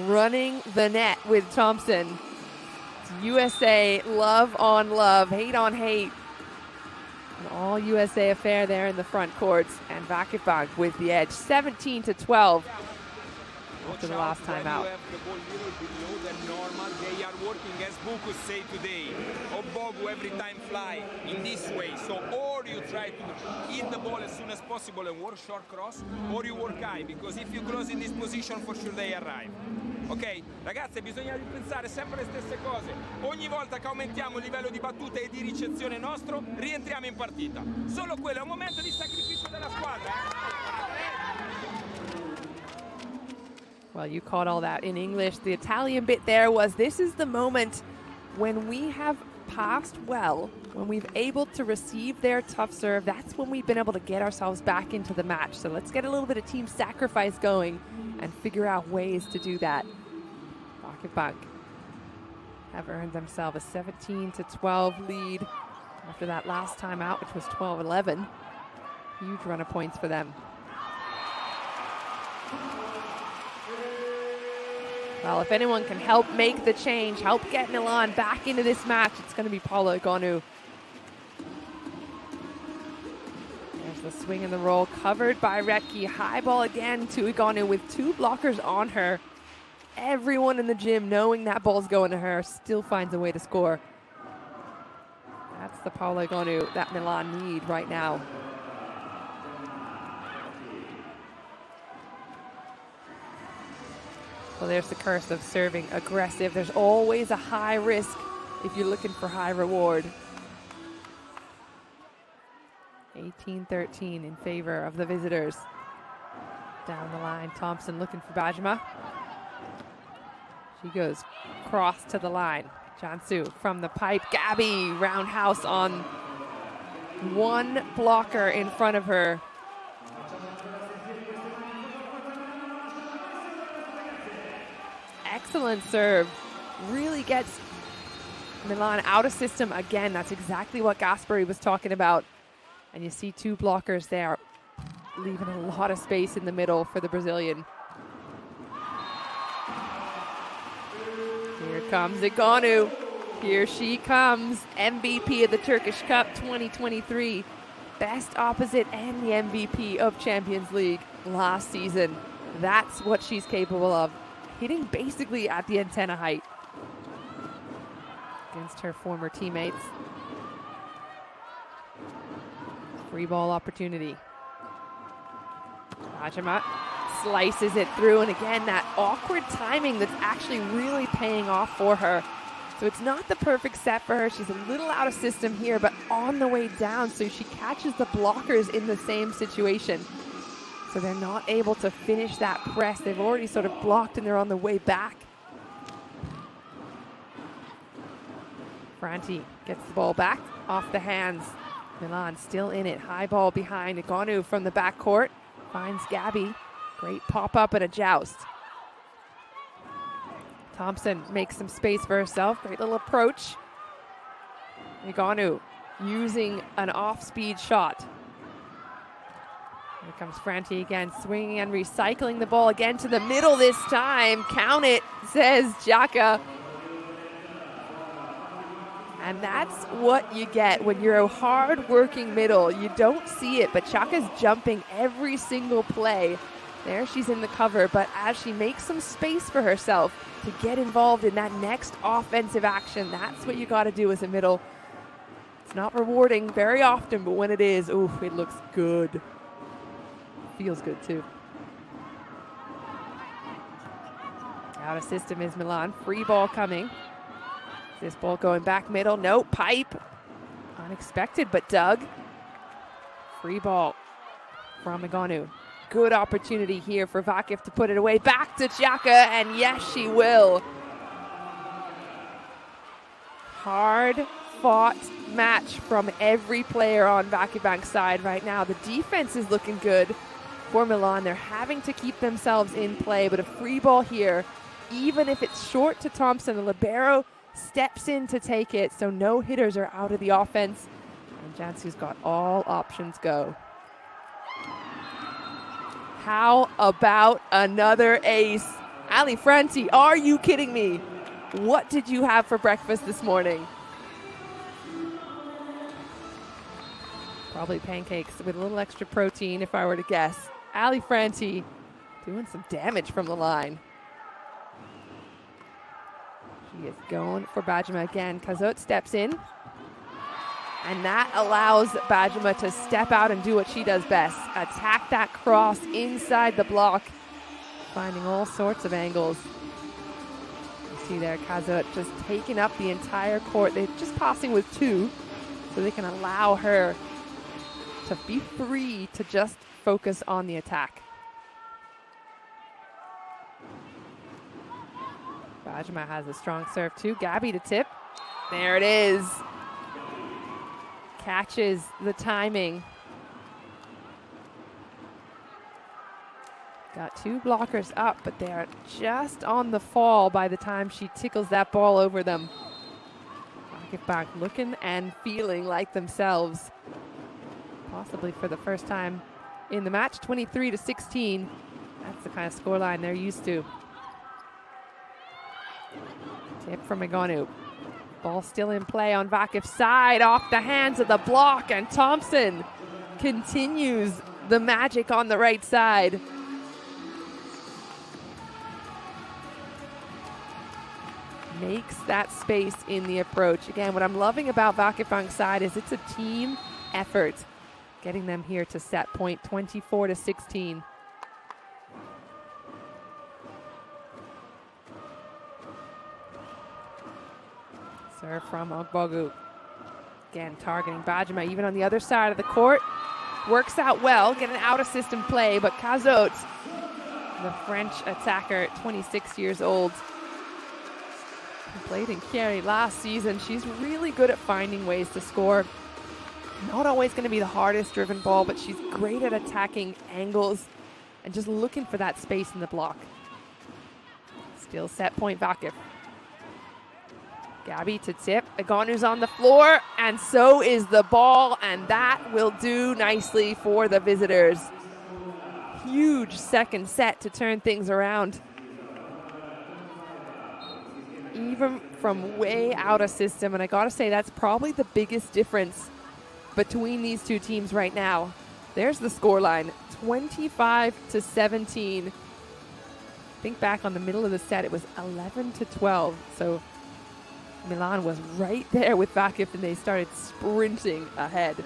running the net with Thompson. It's USA love on love, hate on hate. An all USA affair there in the front courts. And VakifBank with the edge, 17-12. After the last time out. They are working, as Buku say today. Ogbogu every time fly in this way. So or you try to hit the ball as soon as possible and work short cross, or you work high, because if you close in this position for sure they arrive. Ok? Ragazze, bisogna ripensare sempre le stesse cose. Ogni volta che aumentiamo il livello di battuta e di ricezione nostro, rientriamo in partita. Solo quello è un momento di sacrificio della squadra. Well, you caught all that in English. The Italian bit there was, this is the moment when we have passed well, when we've able to receive their tough serve, that's when we've been able to get ourselves back into the match. So let's get a little bit of team sacrifice going and figure out ways to do that. VakifBank have earned themselves a 17-12 lead after that last time out, which was 12-11. Huge run of points for them. Well, if anyone can help make the change, help get Milan back into this match, it's going to be Paula Egonu. There's the swing and the roll, covered by Retki. High ball again to Egonu with 2 blockers on her. Everyone in the gym, knowing that ball's going to her, still finds a way to score. That's the Paula Egonu that Milan need right now. Well, there's the curse of serving aggressive. There's always a high risk if you're looking for high reward. 18-13 in favor of the visitors. Down the line, Thompson looking for Bajma. She goes cross to the line. Jansu from the pipe. Gabby, roundhouse on one blocker in front of her. Excellent serve. Really gets Milan out of system again. That's exactly what Gasperi was talking about. And you see two blockers there, leaving a lot of space in the middle for the Brazilian. Here comes Igonu. Here she comes, MVP of the Turkish Cup 2023. Best opposite and the MVP of Champions League last season. That's what she's capable of, hitting basically at the antenna height against her former teammates. Free ball opportunity. Bajima slices it through, and again, that awkward timing that's actually really paying off for her. So it's not the perfect set for her. She's a little out of system here, but on the way down, so she catches the blockers in the same situation. So they're not able to finish that press. They've already sort of blocked and they're on the way back. Franti gets the ball back off the hands. Milan still in it. High ball behind. Igonu from the backcourt finds Gabby. Great pop up and a joust. Thompson makes some space for herself. Great little approach. Igonu using an off-speed shot. Here comes Franti again, swinging and recycling the ball again to the middle this time. Count it, says Xhaka. And that's what you get when you're a hard-working middle. You don't see it, but Xhaka's jumping every single play. There she's in the cover, but as she makes some space for herself to get involved in that next offensive action, that's what you got to do as a middle. It's not rewarding very often, but when it is, ooh, it looks good. Feels good too. Out of system is Milan. Free ball coming. This ball going back middle. No, pipe. Unexpected, but dug. Free ball from Igonu. Good opportunity here for Vakif to put it away. Back to Xhaka, and yes, she will. Hard fought match from every player on VakifBank's side right now. The defense is looking good for Milan. They're having to keep themselves in play, but a free ball here, even if it's short to Thompson, the libero steps in to take it, so no hitters are out of the offense. And Jansu's got all options go. How about another ace? Ali Franti, are you kidding me? What did you have for breakfast this morning? Probably pancakes with a little extra protein, if I were to guess. Ali Franti doing some damage from the line. She is going for Bajima again. Kazot steps in. And that allows Bajima to step out and do what she does best. Attack that cross inside the block. Finding all sorts of angles. You see there, Kazot just taking up the entire court. They're just passing with two, so they can allow her to be free to just focus on the attack. Bajima has a strong serve too. Gabby to tip. There it is. Catches the timing. Got two blockers up, but they're just on the fall by the time she tickles that ball over them. VakifBank looking and feeling like themselves. Possibly for the first time in the match, 23-16. That's the kind of scoreline they're used to. Tip from Igonu. Ball still in play on Vakif's side, off the hands of the block, and Thompson continues the magic on the right side. Makes that space in the approach. Again, what I'm loving about VakifBank's side is it's a team effort, getting them here to set point, 24-16. Serve from Ogbogu. Again, targeting Bajima, even on the other side of the court. Works out well, get an out-of-system play, but Kazot, the French attacker, 26 years old, who played in Chieri last season. She's really good at finding ways to score. Not always going to be the hardest driven ball, but she's great at attacking angles and just looking for that space in the block. Still set point Vakif. Gabby to tip. Aganu's on the floor, and so is the ball, and that will do nicely for the visitors. Huge second set to turn things around. Even from way out of system, and I gotta say that's probably the biggest difference between these two teams right now. There's the scoreline, 25-17. Think back on the middle of the set, it was 11-12. So Milan was right there with Vakif, and they started sprinting ahead.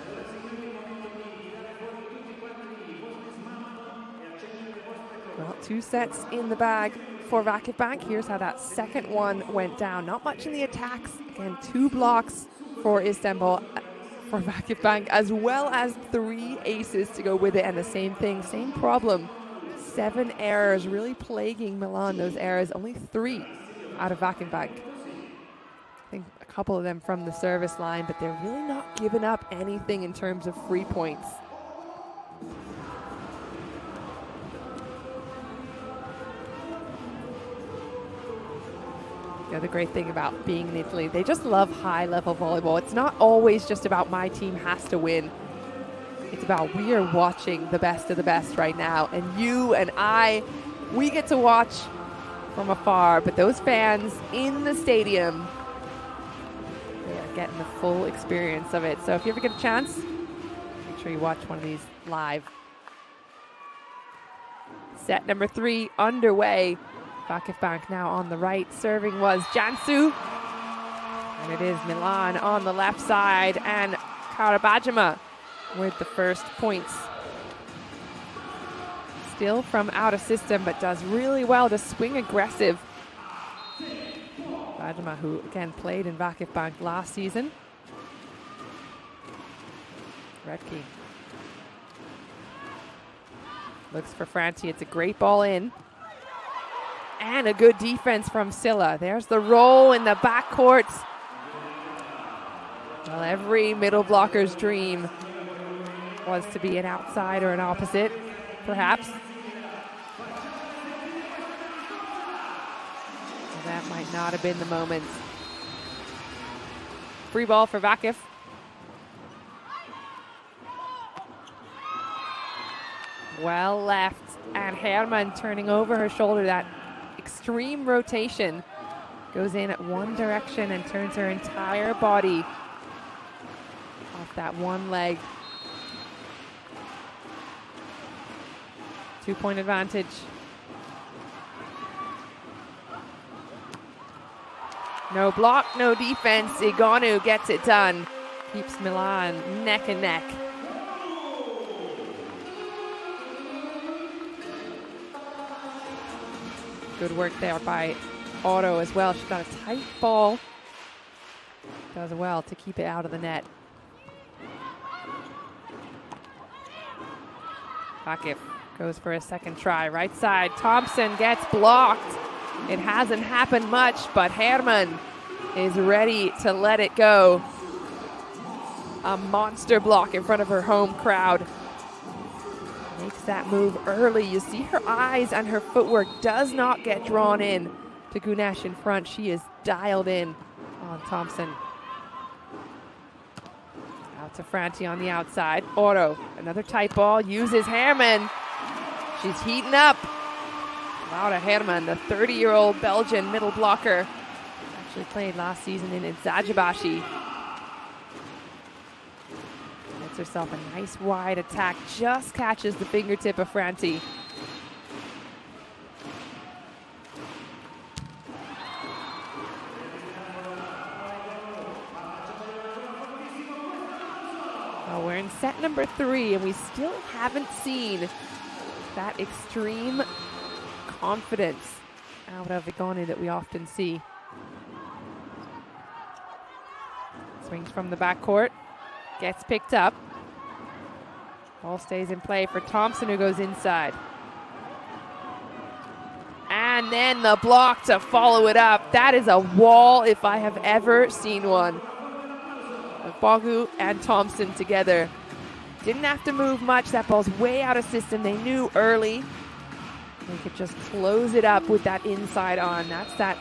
Well, 2 sets in the bag for VakifBank. Here's how that second one went down. Not much in the attacks. Again, 2 blocks for Istanbul, for VakifBank, as well as 3 aces to go with it. And the same thing, same problem. 7 errors, really plaguing Milan, those errors. Only 3 out of VakifBank. I think a couple of them from the service line, but they're really not giving up anything in terms of free points. The other great thing about being in Italy, they just love high-level volleyball. It's not always just about my team has to win. It's about we are watching the best of the best right now. And you and I, we get to watch from afar. But those fans in the stadium, they are getting the full experience of it. So if you ever get a chance, make sure you watch one of these live. Set number 3 underway. VakifBank now on the right. Serving was Jansu. And it is Milan on the left side. And Karabajima with the first points. Still from out of system, but does really well to swing aggressive. Bajima, who again played in VakifBank last season. Redkey looks for Franti. It's a great ball in. And a good defense from Silla. There's the roll in the backcourt. Well, every middle blocker's dream was to be an outside or an opposite, perhaps. Well, that might not have been the moment. Free ball for Vakif. Well left, and Herman turning over her shoulder. That extreme rotation goes in at one direction and turns her entire body off that one leg. 2-point advantage. No block, no defense. Igonu gets it done. Keeps Milan neck and neck. Good work there by Otto as well. She's got a tight ball. Does well to keep it out of the net. Vakif goes for a second try. Right side, Thompson gets blocked. It hasn't happened much, but Herman is ready to let it go. A monster block in front of her home crowd. Makes that move early. You see her eyes and her footwork does not get drawn in to Gunesh in front. She is dialed in on Thompson. Out to Franti on the outside. Otto, another tight ball, uses Herman. She's heating up. Laura Herman, the 30-year-old Belgian middle blocker. Actually played last season in Zajibashi. Gets herself a nice wide attack. Just catches the fingertip of Franti. Well, we're in set number 3, and we still haven't seen that extreme confidence out of Igonu that we often see. Swings from the backcourt, gets picked up. Ball stays in play for Thompson, who goes inside. And then the block to follow it up. That is a wall if I have ever seen one. Bogu and Thompson together. Didn't have to move much. That ball's way out of system. They knew early they could just close it up with that inside on. That's that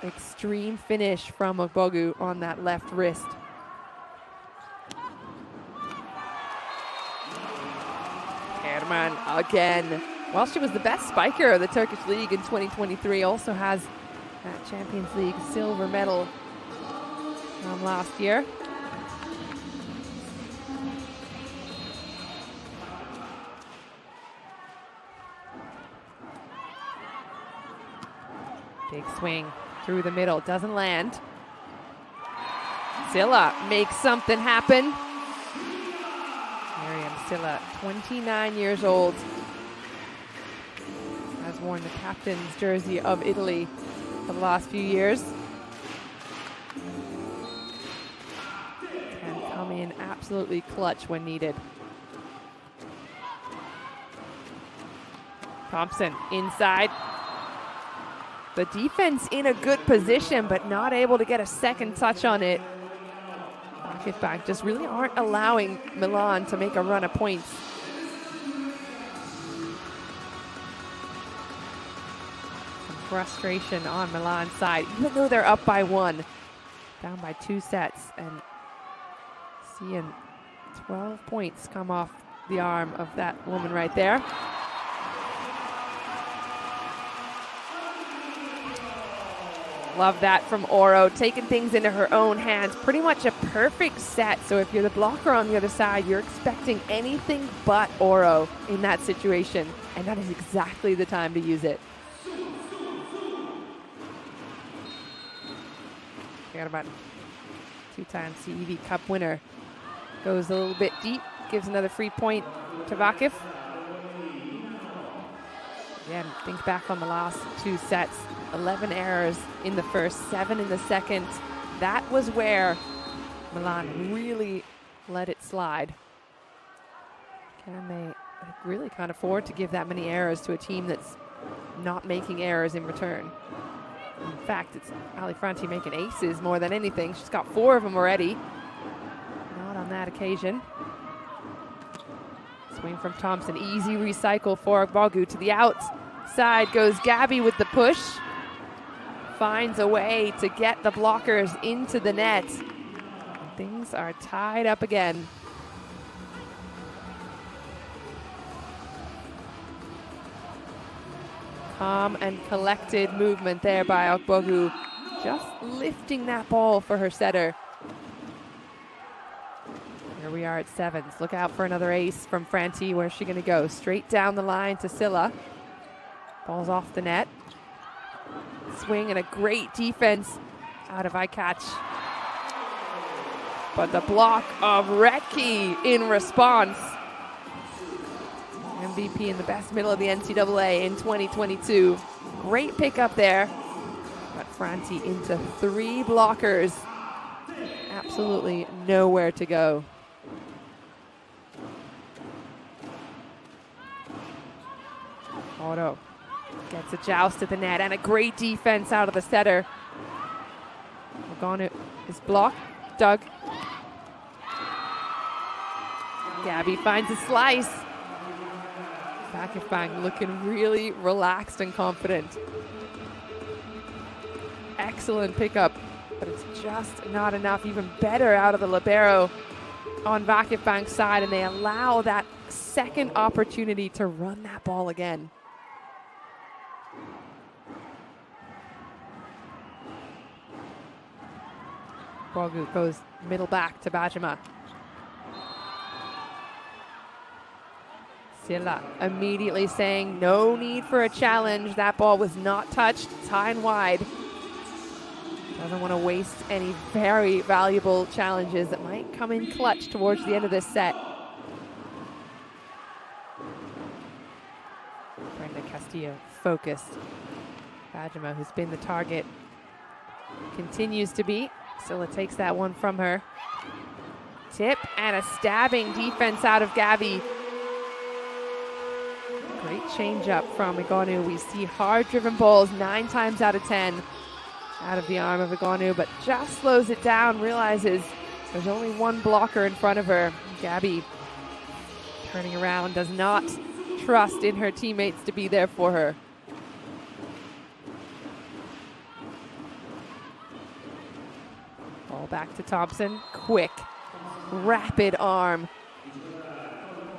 extreme finish from Ogbogu on that left wrist. Kerman again. While she was the best spiker of the Turkish league in 2023, also has that Champions League silver medal from last year. Big swing through the middle, doesn't land. Silla makes something happen. Miriam Silla, 29 years old, has worn the captain's jersey of Italy for the last few years. Can come in absolutely clutch when needed. Thompson inside. The defense in a good position, but not able to get a second touch on it. VakifBank just really aren't allowing Milan to make a run of points. Some frustration on Milan's side, even though they're up by 1. Down by 2 sets, and seeing 12 points come off the arm of that woman right there. Love that from Oro, taking things into her own hands. Pretty much a perfect set. So if you're the blocker on the other side, you're expecting anything but Oro in that situation. And that is exactly the time to use it. Forgot about 2-time CEV Cup winner. Goes a little bit deep, gives another free point to Vakif. Again, think back on the last 2 sets. 11 errors in the first, 7 in the second. That was where Milan really let it slide. Can they really can't afford to give that many errors to a team that's not making errors in return? In fact, it's Ali Franti making aces more than anything. She's got 4 of them already. Not on that occasion. Swing from Thompson, easy recycle for Ogbogu to the outside goes Gabby with the push. Finds a way to get the blockers into the net. Things are tied up again. Calm and collected movement there by Ogbogu, just lifting that ball for her setter. Here we are at 7s. Look out for another ace from Franti. Where's she gonna go? Straight down the line to Silla. Ball's off the net. Swing and a great defense out of Aykaç. But the block of Retke in response. MVP in the best middle of the NCAA in 2022. Great pickup there. But Franti into 3 blockers. Absolutely nowhere to go. Otto gets a joust at the net and a great defense out of the setter. Ogbogu is blocked. Dug. Gabby finds a slice. VakifBank looking really relaxed and confident. Excellent pickup, but it's just not enough. Even better out of the libero on VakifBank's side, and they allow that second opportunity to run that ball again. Ogbogu goes middle back to Bajima. Silla immediately saying no need for a challenge. That ball was not touched. It's high and wide. Doesn't want to waste any very valuable challenges that might come in clutch towards the end of this set. Brenda Castillo focused. Bajima, who's been the target, continues to be. Silla takes that one from her. Tip and a stabbing defense out of Gabby. Great change up from Ogbogu. We see hard-driven balls 9 times out of 10 out of the arm of Ogbogu, but just slows it down, realizes there's only 1 blocker in front of her. Gabby turning around, does not trust in her teammates to be there for her. back to Thompson. Quick, rapid arm.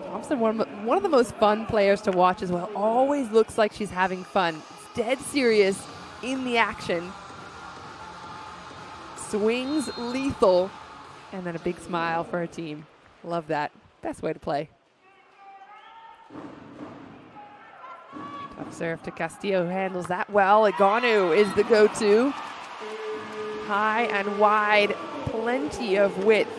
Thompson, one of the most fun players to watch as well. Always looks like she's having fun. Dead serious in the action. Swings lethal. And then a big smile for her team. Love that. Best way to play. Tough serve to Castillo, who handles that well. Egonu is the go-to. High and wide, plenty of width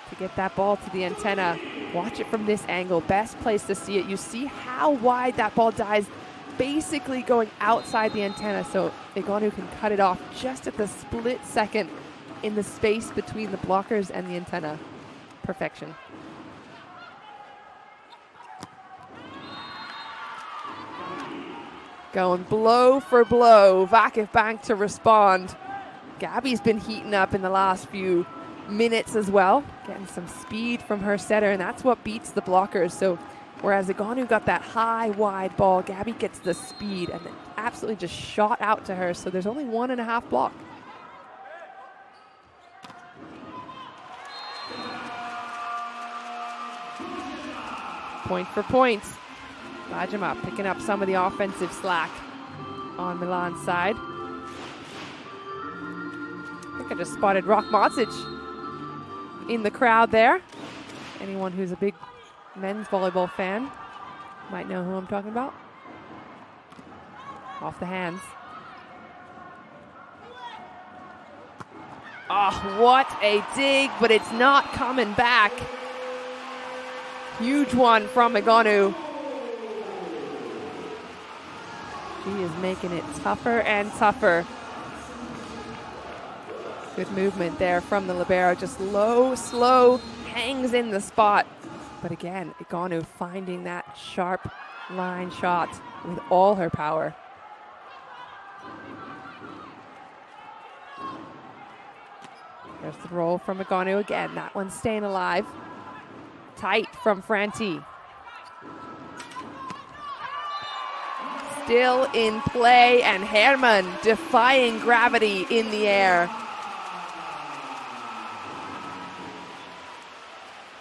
to get that ball to the antenna. Watch it from this angle, best place to see it. You see how wide that ball dives, basically going outside the antenna, so Egonu can cut it off just at the split second in the space between the blockers and the antenna. Perfection. Going blow for blow. VakifBank to respond. Gabby's been heating up in the last few minutes as well, getting some speed from her setter, and that's what beats the blockers. So whereas Egonu got that high, wide ball, Gabby gets the speed and it absolutely just shot out to her. So there's only 1.5 block. Point for points. Bajema picking up some of the offensive slack on Milan's side. I think I just spotted Rock Macic in the crowd there. Anyone who's a big men's volleyball fan might know who I'm talking about. Off the hands. Oh, what a dig, but it's not coming back. Huge one from Egonu. She is making it tougher and tougher. Good movement there from the libero. Just low, slow, hangs in the spot. But again, Egonu finding that sharp line shot with all her power. There's the roll from Egonu again. That one's staying alive. Tight from Franti. Still in play, and Herman defying gravity in the air.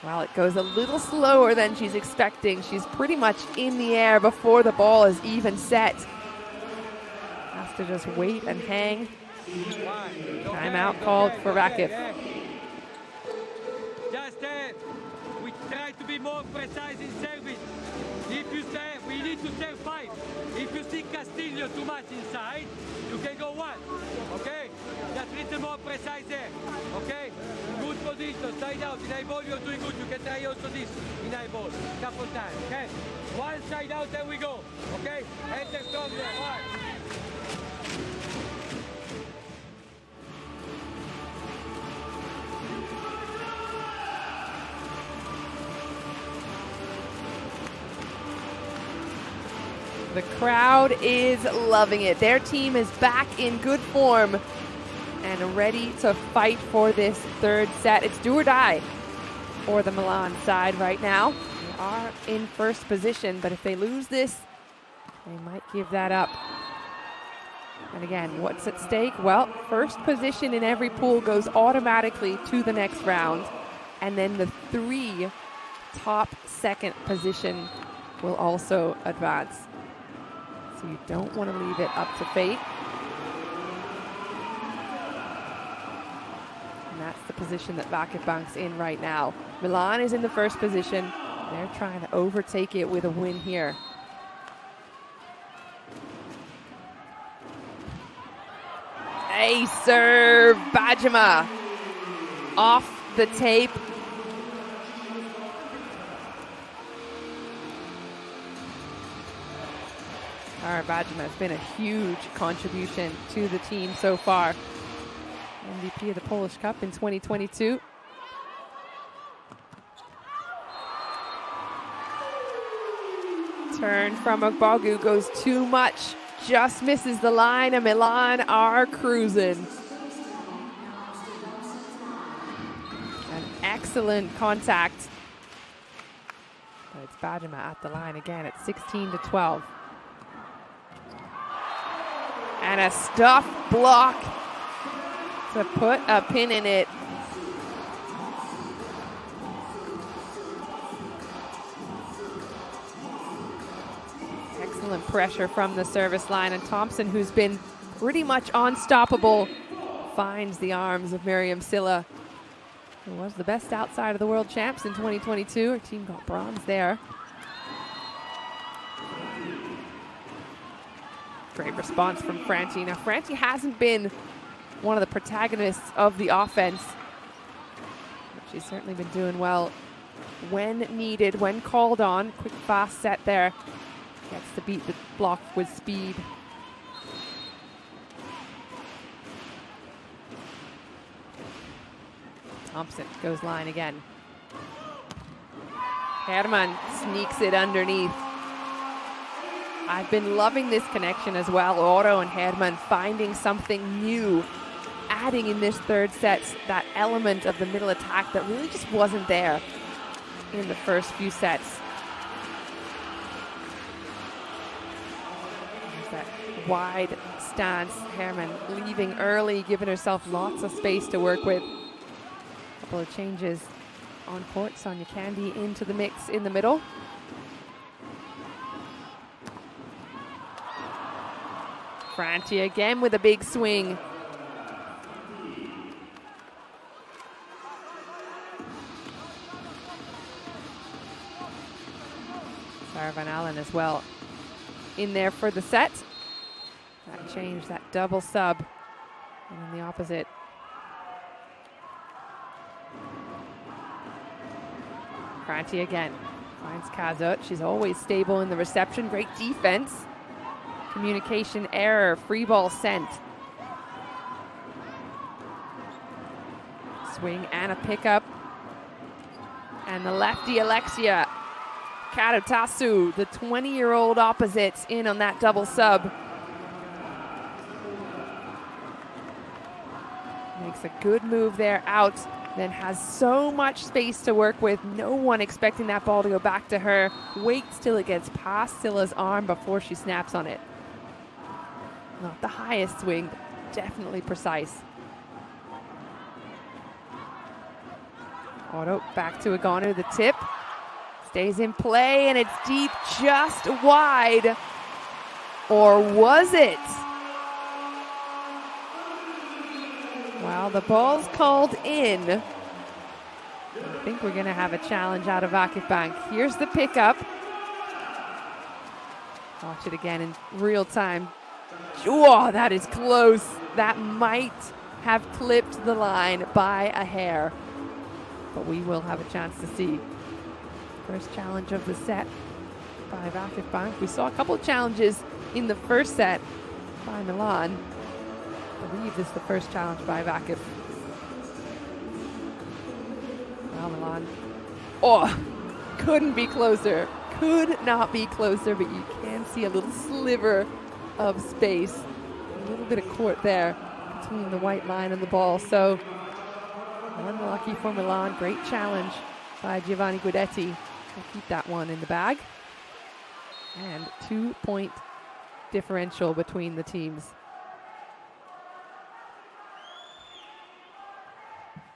Well, it goes a little slower than she's expecting. She's pretty much in the air before the ball is even set. Has to just wait and hang. Timeout called for Vakif. Just we try to be more precise in service. If you say we need to serve 5. If you see Castillo too much inside, you can go 1. Okay? Just a little more precise there. Okay? Good position, side out. In high ball, you're doing good. You can try also this in high ball. Couple times. Okay? One side out, then we go. Okay? Enter strong there. 1. The crowd is loving it. Their team is back in good form and ready to fight for this third set. It's do or die for the Milan side right now. They are in first position, but if they lose this, they might give that up. And again, what's at stake? Well, first position in every pool goes automatically to the next round, and then the 3 top second position will also advance. So you don't want to leave it up to fate. And that's the position that VakifBank's in right now. Milan is in the first position. They're trying to overtake it with a win here. A serve, Bajema off the tape. All right, Bajema has been a huge contribution to the team so far. MVP of the Polish Cup in 2022. Turn from Ogbogu goes too much, just misses the line, and Milan are cruising. An excellent contact. But it's Bajema at the line again at 16-12. And a stuff block to put a pin in it. Excellent pressure from the service line, and Thompson, who's been pretty much unstoppable, finds the arms of Miriam Silla, who was the best outside of the world champs in 2022. Her team got bronze there. Great response from Franti. Now, Franti hasn't been one of the protagonists of the offense, but she's certainly been doing well when needed, when called on. Quick, fast set there. Gets to beat the block with speed. Thompson goes line again. Herman sneaks it underneath. I've been loving this connection as well. Oro and Herman finding something new, adding in this third set that element of the middle attack that really just wasn't there in the first few sets. There's that wide stance. Herman leaving early, giving herself lots of space to work with. A couple of changes on court. Sonia Candy into the mix in the middle. Franti again with a big swing. Sarah Van Allen as well in there for the set. That change, that double sub. And then the opposite. Franti again finds Kazut. She's always stable in the reception. Great defense. Communication error, free ball sent. Swing and a pickup. And the lefty Alexia Karatasu, the 20-year-old opposites, in on that double sub. Makes a good move there out, then has so much space to work with. No one expecting that ball to go back to her. Waits till it gets past Silla's arm before she snaps on it. Not the highest swing, but definitely precise. Otto back to Agonu, the tip. Stays in play, and it's deep, just wide. Or was it? Well, the ball's called in. I think we're going to have a challenge out of VakifBank. Here's the pickup. Watch it again in real time. Oh, that is close. That might have clipped the line by a hair. But we will have a chance to see. First challenge of the set by VakifBank. We saw a couple of challenges in the first set by Milan. I believe this is the first challenge by Vakif. Well, Milan. Oh, couldn't be closer. Could not be closer, but you can see a little sliver of space. A little bit of court there between the white line and the ball. So unlucky for Milan. Great challenge by Giovanni Guidetti. We'll keep that one in the bag. And 2-point differential between the teams.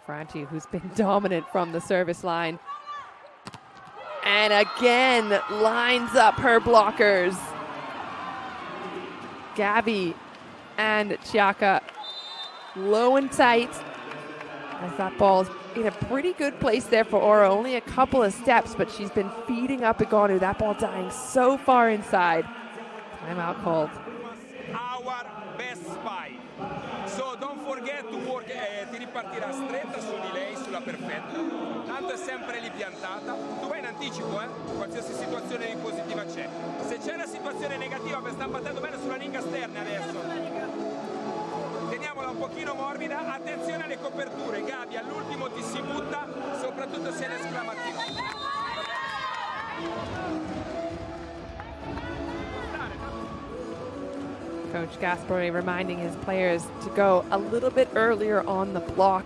Franti, who's been dominant from the service line. And again, lines up her blockers. Gabby and Chiaka low and tight. As that ball's in a pretty good place there for Oro. Only a couple of steps, but she's been feeding up Agonu. That ball dying so far inside. Timeout called. Our best spy. So don't forget to work, ti ripartirà stretta su di lei, sulla perfetta. Tanto è sempre lì piantata. Tu vai in anticipo, qualsiasi situazione di positiva c'è. Se c'è una situazione negativa, sta battendo bene sulla linga esterna adesso. Teniamola un pochino morbida, attenzione alle coperture. Gabi all'ultimo ti si butta, soprattutto se è l'esclamativo. Coach Gaspari reminding his players to go a little bit earlier on the block,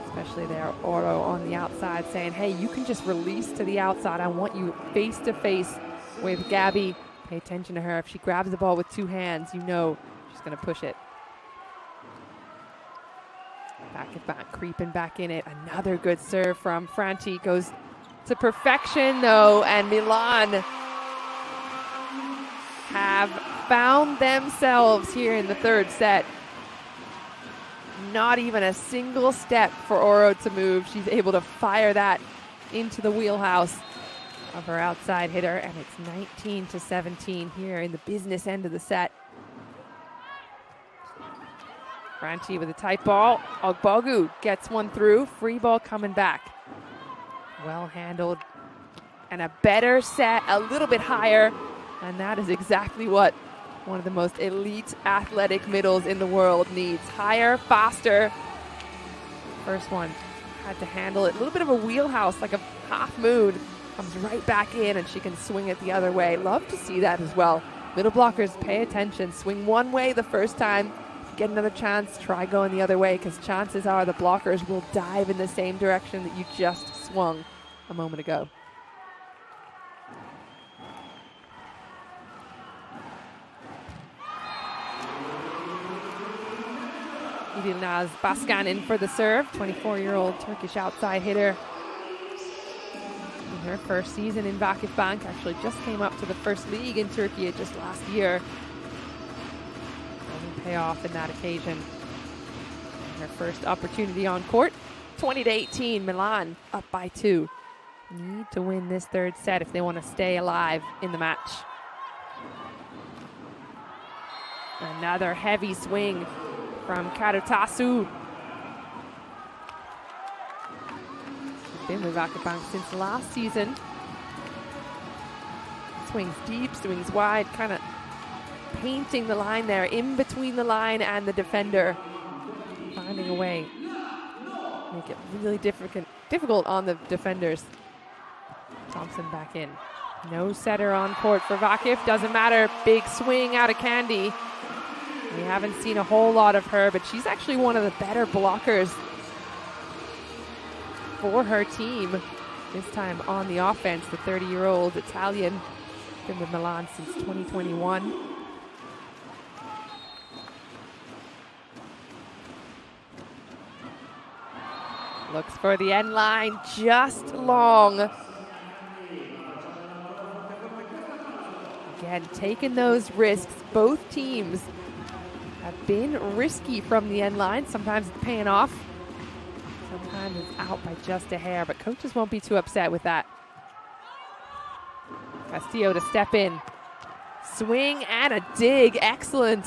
especially there, Oro on the outside, saying, hey, you can just release to the outside. I want you face to face with Gabby. Pay attention to her. If she grabs the ball with two hands, you know she's going to push it. VakifBank creeping back in it. Another good serve from Franti. Goes to perfection though, and Milan have found themselves here in the third set. Not even a single step for Oro to move. She's able to fire that into the wheelhouse of her outside hitter, and it's 19-17 here in the business end of the set. Franti with a tight ball. Ogbogu gets one through. Free ball coming back. Well handled. And a better set, a little bit higher. And that is exactly what one of the most elite athletic middles in the world needs. Higher, faster. First one had to handle it. A little bit of a wheelhouse, like a half moon. Comes right back in and she can swing it the other way. Love to see that as well. Middle blockers, pay attention. Swing one way the first time. Get another chance, try going the other way, because chances are the blockers will dive in the same direction that you just swung a moment ago. Idilnaz Baskan in for the serve, 24-year-old Turkish outside hitter. In her first season in VakifBank, actually just came up to the first league in Turkey just last year. Pay off in that occasion. Her first opportunity on court. 20-18, Milan up by 2. Need to win this third set if they want to stay alive in the match. Another heavy swing from Karutasu. She's been with VakifBank since last season. Swings deep, swings wide, kind of painting the line there, in between the line and the defender. Finding a way. Make it really difficult on the defenders. Thompson back in. No setter on court for Vakif. Doesn't matter. Big swing out of Candy. We haven't seen a whole lot of her, but she's actually one of the better blockers for her team. This time on the offense, the 30-year-old Italian. Been with Milan since 2021. Looks for the end line, just long. Again, taking those risks. Both teams have been risky from the end line. Sometimes it's paying off. Sometimes it's out by just a hair, but coaches won't be too upset with that. Castillo to step in. Swing and a dig. Excellent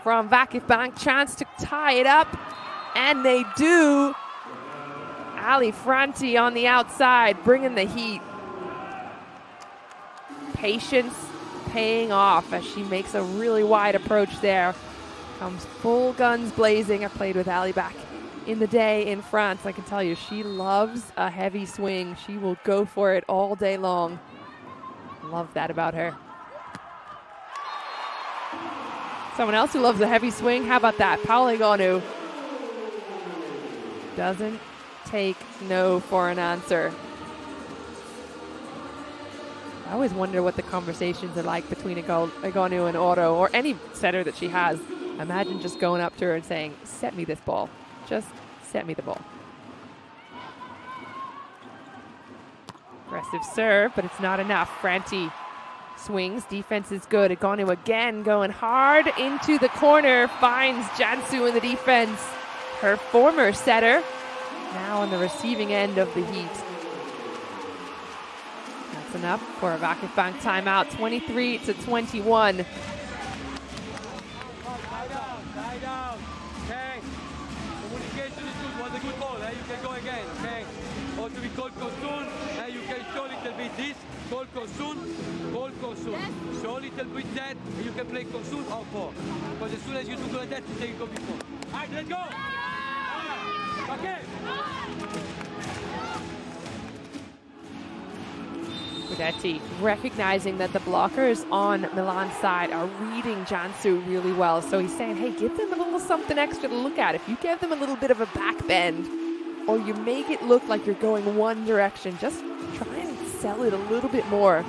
from VakifBank. Chance to tie it up, and they do. Ali Franti on the outside, bringing the heat. Patience paying off as she makes a really wide approach there. Comes full guns blazing. I played with Ali back in the day in France. I can tell you, she loves a heavy swing. She will go for it all day long. Love that about her. Someone else who loves a heavy swing, how about that? Paola Egonu doesn't take no for an answer. I always wonder what the conversations are like between Egonu and Oro, or any setter that she has. Imagine just going up to her and saying, set me this ball. Just set me the ball. Aggressive serve, but it's not enough. Franti swings, defense is good. Egonu again going hard into the corner, finds Jansu in the defense. Her former setter, now on the receiving end of the heat. That's enough for a VakifBank timeout, 23-21. Lie down, okay? Communication is good, was a good ball, you can go again, okay? Or to be called Kosun, you can show a little bit this, call Kosun. Yes. Show a little bit that, and you can play Kosun or 4. Because as soon as you do like that, you take it go before. Alright, let's go! Okay. Guidetti recognizing that the blockers on Milan's side are reading Jansu really well. So he's saying, hey, give them a little something extra to look at. If you give them a little bit of a back bend, or you make it look like you're going one direction, just try and sell it a little bit more.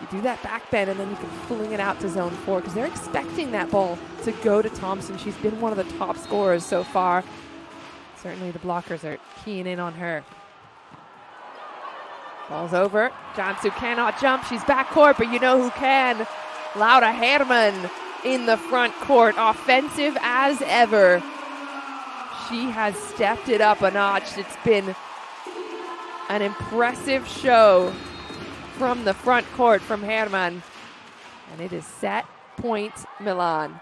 You do that back bend, and then you can fling it out to zone 4, because they're expecting that ball to go to Thompson. She's been one of the top scorers so far. Certainly the blockers are keying in on her. Ball's over. Cansu cannot jump. She's backcourt, but you know who can. Laura Herman in the front court. Offensive as ever. She has stepped it up a notch. It's been an impressive show from the front court from Herman. And it is set point Milan.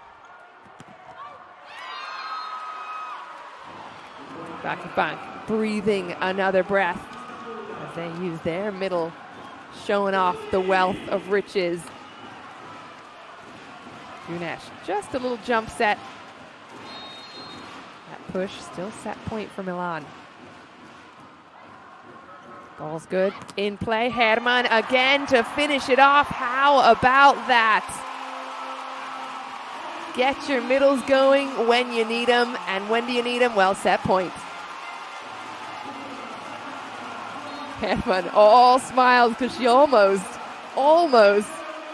VakifBank breathing another breath as they use their middle, showing off the wealth of riches. Gunesh, just a little jump set. That push still set point for Milan. Ball's good, in play. Herman again to finish it off. How about that? Get your middles going when you need them. And when do you need them? Well, set point. Herman all smiles because she almost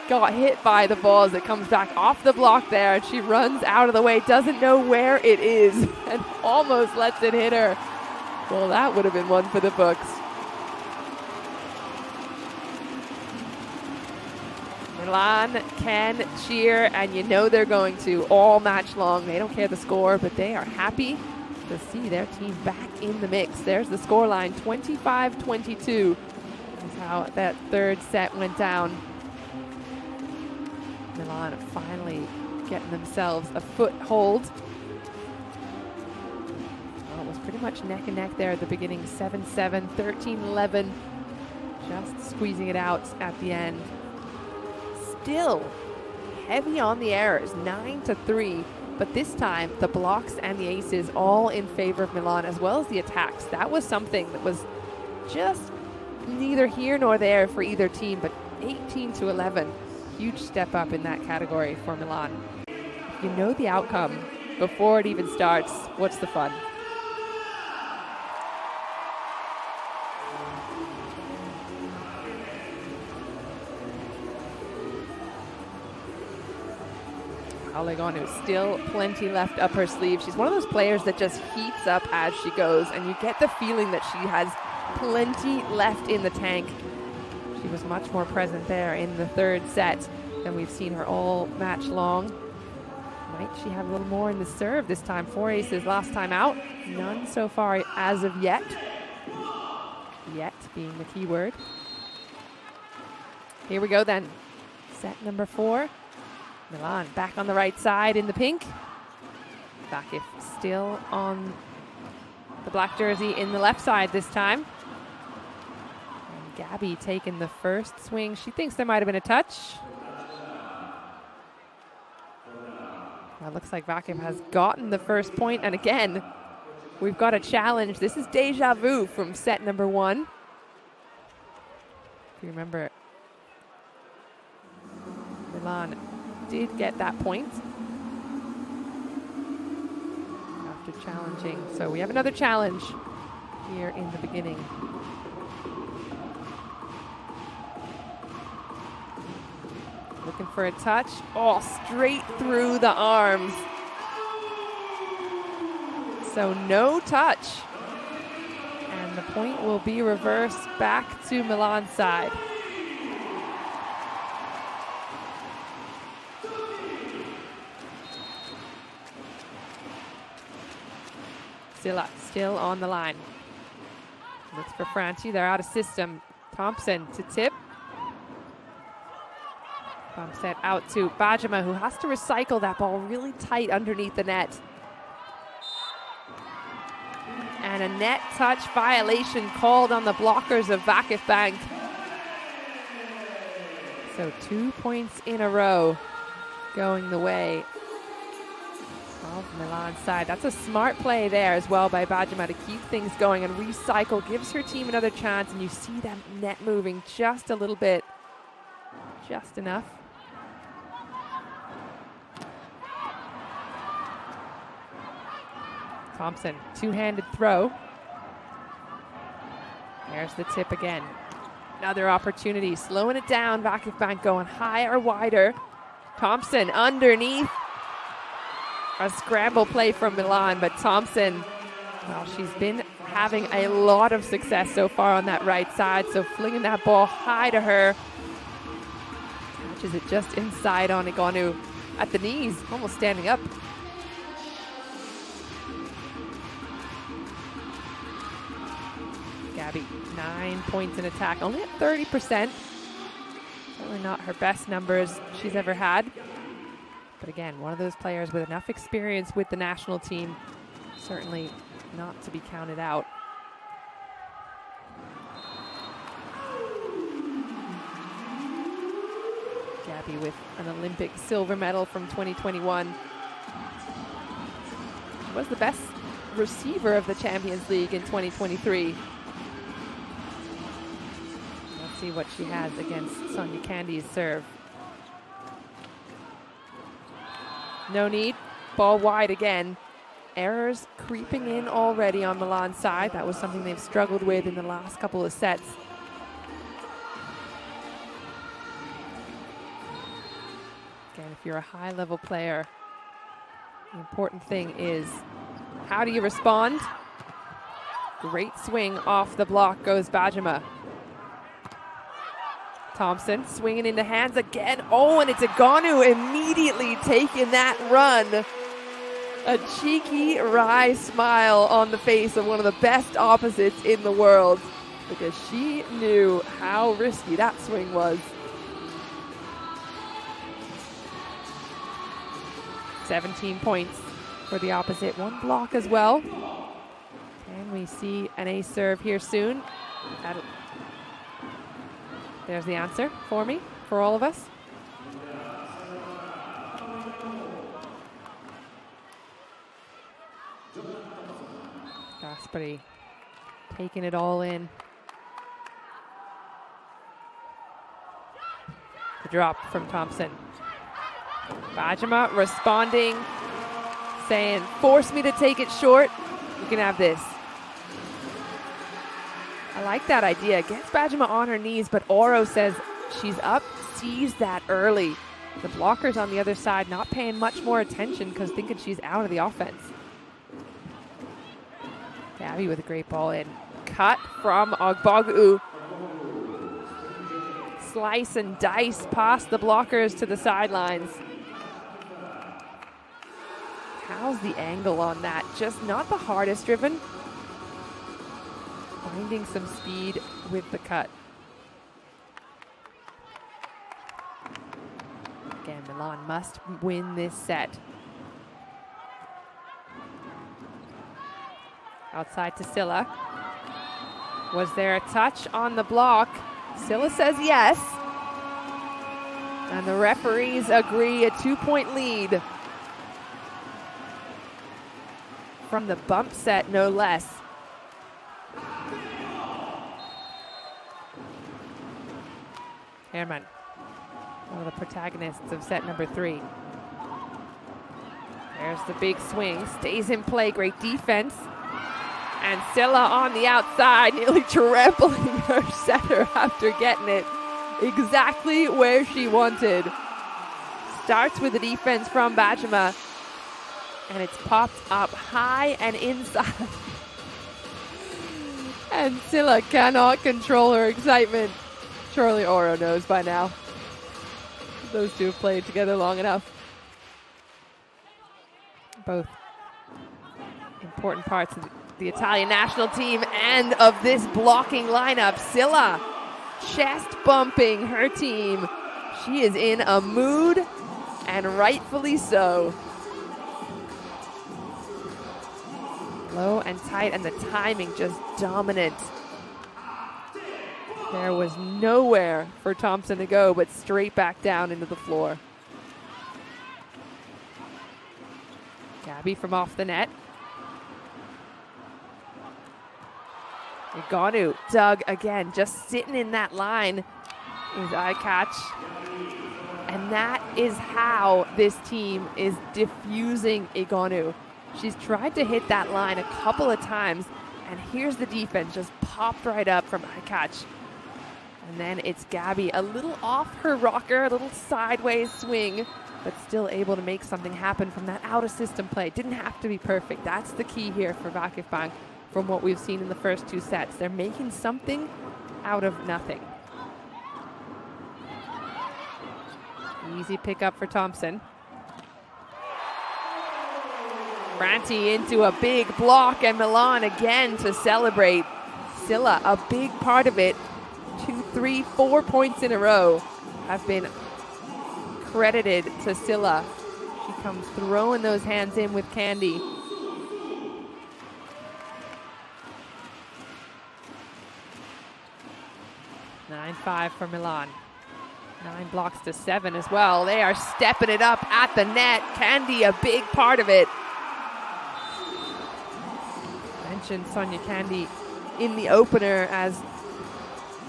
got hit by the ball as it comes back off the block there. And she runs out of the way, doesn't know where it is, and almost lets it hit her. Well, that would have been one for the books. Milan can cheer, and you know they're going to all match long. They don't care the score, but they are happy to see their team back in the mix. There's the scoreline, 25-22. That's how that third set went down. Milan finally getting themselves a foothold. Well, it was pretty much neck and neck there at the beginning. 7-7, 13-11. Just squeezing it out at the end. Still heavy on the errors, 9-3. But this time, the blocks and the aces all in favor of Milan, as well as the attacks. That was something that was just neither here nor there for either team, but 18-11. Huge step up in that category for Milan. If you know the outcome before it even starts, what's the fun? Olegonu, still plenty left up her sleeve. She's one of those players that just heats up as she goes, and you get the feeling that she has plenty left in the tank. She was much more present there in the third set than we've seen her all match long. Might she have a little more in the serve this time? 4 aces last time out. None so far as of yet. Yet being the key word. Here we go then. Set number 4. Milan back on the right side in the pink. Vakif still on the black jersey in the left side this time. And Gabby taking the first swing. She thinks there might have been a touch. Well, it looks like Vakif has gotten the first point. And again, we've got a challenge. This is deja vu from set number 1. If you remember, Milan did get that point after challenging. So we have another challenge here in the beginning. Looking for a touch. Oh, straight through the arms. So no touch. And the point will be reversed back to Milan's side. Still on the line. Looks for Franchi. They're out of system. Thompson to tip. Bump set out to Bajema, who has to recycle that ball really tight underneath the net. And a net touch violation called on the blockers of VakifBank. So 2 points in a row going the way of Milan's side. That's a smart play there as well by Bajema to keep things going and recycle, gives her team another chance, and you see that net moving just a little bit, just enough. Thompson, two-handed throw. There's the tip again. Another opportunity, slowing it down. VakifBank going higher, wider. Thompson underneath. A scramble play from Milan, but Thompson Well, she's been having a lot of success so far on that right side, so flinging that ball high to her. Catches it just inside on Igonu at the knees, almost standing up. Gabby, 9 points in attack, only at 30%. Certainly not her best numbers she's ever had. But again, one of those players with enough experience with the national team, certainly not to be counted out. Gabby with an Olympic silver medal from 2021. She was the best receiver of the Champions League in 2023. Let's see what she has against Sonia Candy's serve. No need. Ball wide again. Errors creeping in already on Milan's side. That was something they've struggled with in the last couple of sets. Again, if you're a high-level player, the important thing is how do you respond? Great swing off the block goes Bajema. Thompson swinging into hands again. Oh, and it's Igonu immediately taking that run. A cheeky, wry smile on the face of one of the best opposites in the world, because she knew how risky that swing was. 17 points for the opposite. One block as well. Can we see an ace serve here soon? There's the answer for me, for all of us. Gaspari taking it all in. The drop from Thompson. Bajema responding, saying, force me to take it short. You can have this. I like that idea. Gets Bajema on her knees, but Oro says she's up, sees that early. The blockers on the other side not paying much more attention because thinking she's out of the offense. Gabby with a great ball in. Cut from Ogbogu. Slice and dice past the blockers to the sidelines. How's the angle on that? Just not the hardest driven. Finding some speed with the cut. Again, Milan must win this set. Outside to Silla. Was there a touch on the block? Silla says yes. And the referees agree, a 2-point lead. From the bump set, no less. Herman, one of the protagonists of set number 3. There's the big swing, stays in play, great defense. And Silla on the outside, nearly trampling her setter after getting it exactly where she wanted. Starts with the defense from Bajema, and it's popped up high and inside. And Silla cannot control her excitement. Surely Oro knows by now. Those two have played together long enough. Both important parts of the Italian national team and of this blocking lineup. Silla chest bumping her team. She is in a mood, and rightfully so. Low and tight, and the timing just dominant. There was nowhere for Thompson to go but straight back down into the floor. Gabby from off the net. Igonu dug again, just sitting in that line. His eye catch. And that is how this team is diffusing Igonu. She's tried to hit that line a couple of times, and here's the defense just popped right up from eye catch. And then it's Gabby, a little off her rocker, a little sideways swing, but still able to make something happen from that out-of-system play. Didn't have to be perfect. That's the key here for VakifBank from what we've seen in the first two sets. They're making something out of nothing. Easy pickup for Thompson. Franti into a big block, and Milan again to celebrate. Silla, a big part of it. 2, 3, 4 points in a row have been credited to Silla. She comes throwing those hands in with Candy. Nine 5 for Milan. 9 blocks to 7 as well. They are stepping it up at the net. Candy, a big part of it. Mentioned Sonia Candy in the opener as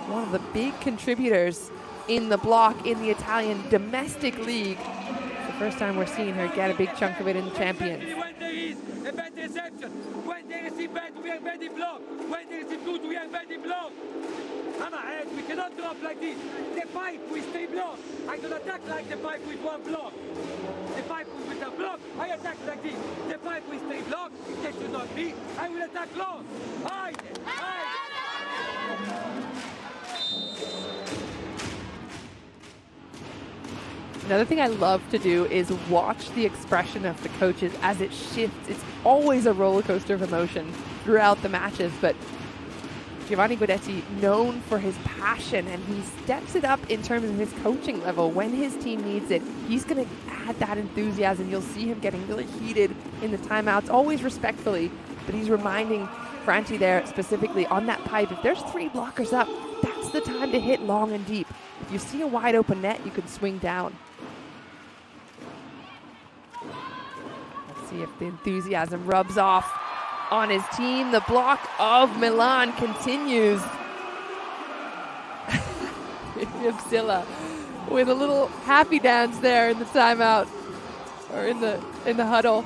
one of the big contributors in the block in the Italian domestic league. It's the first time we're seeing her get a big chunk of it in the Champions. When there is a bad reception, when they receive bad, we are bad in block. When they receive good, we are bad in block. We cannot drop like this. The pipe with 3 blocks. I don't attack like the pipe with 1 block. The pipe with a block, I attack like this. The pipe with 3 blocks, that should not be. I will attack long. Another thing I love to do is watch the expression of the coaches as it shifts. It's always a roller coaster of emotion throughout the matches, but Giovanni Guidetti, known for his passion, and he steps it up in terms of his coaching level. When his team needs it, he's going to add that enthusiasm. You'll see him getting really heated in the timeouts, always respectfully, but he's reminding Franti there specifically on that pipe, if there's 3 blockers up, that's the time to hit long and deep. If you see a wide open net, you can swing down. Let's see if the enthusiasm rubs off on his team. The block of Milan continues. Silla with a little happy dance there in the timeout, or in the huddle.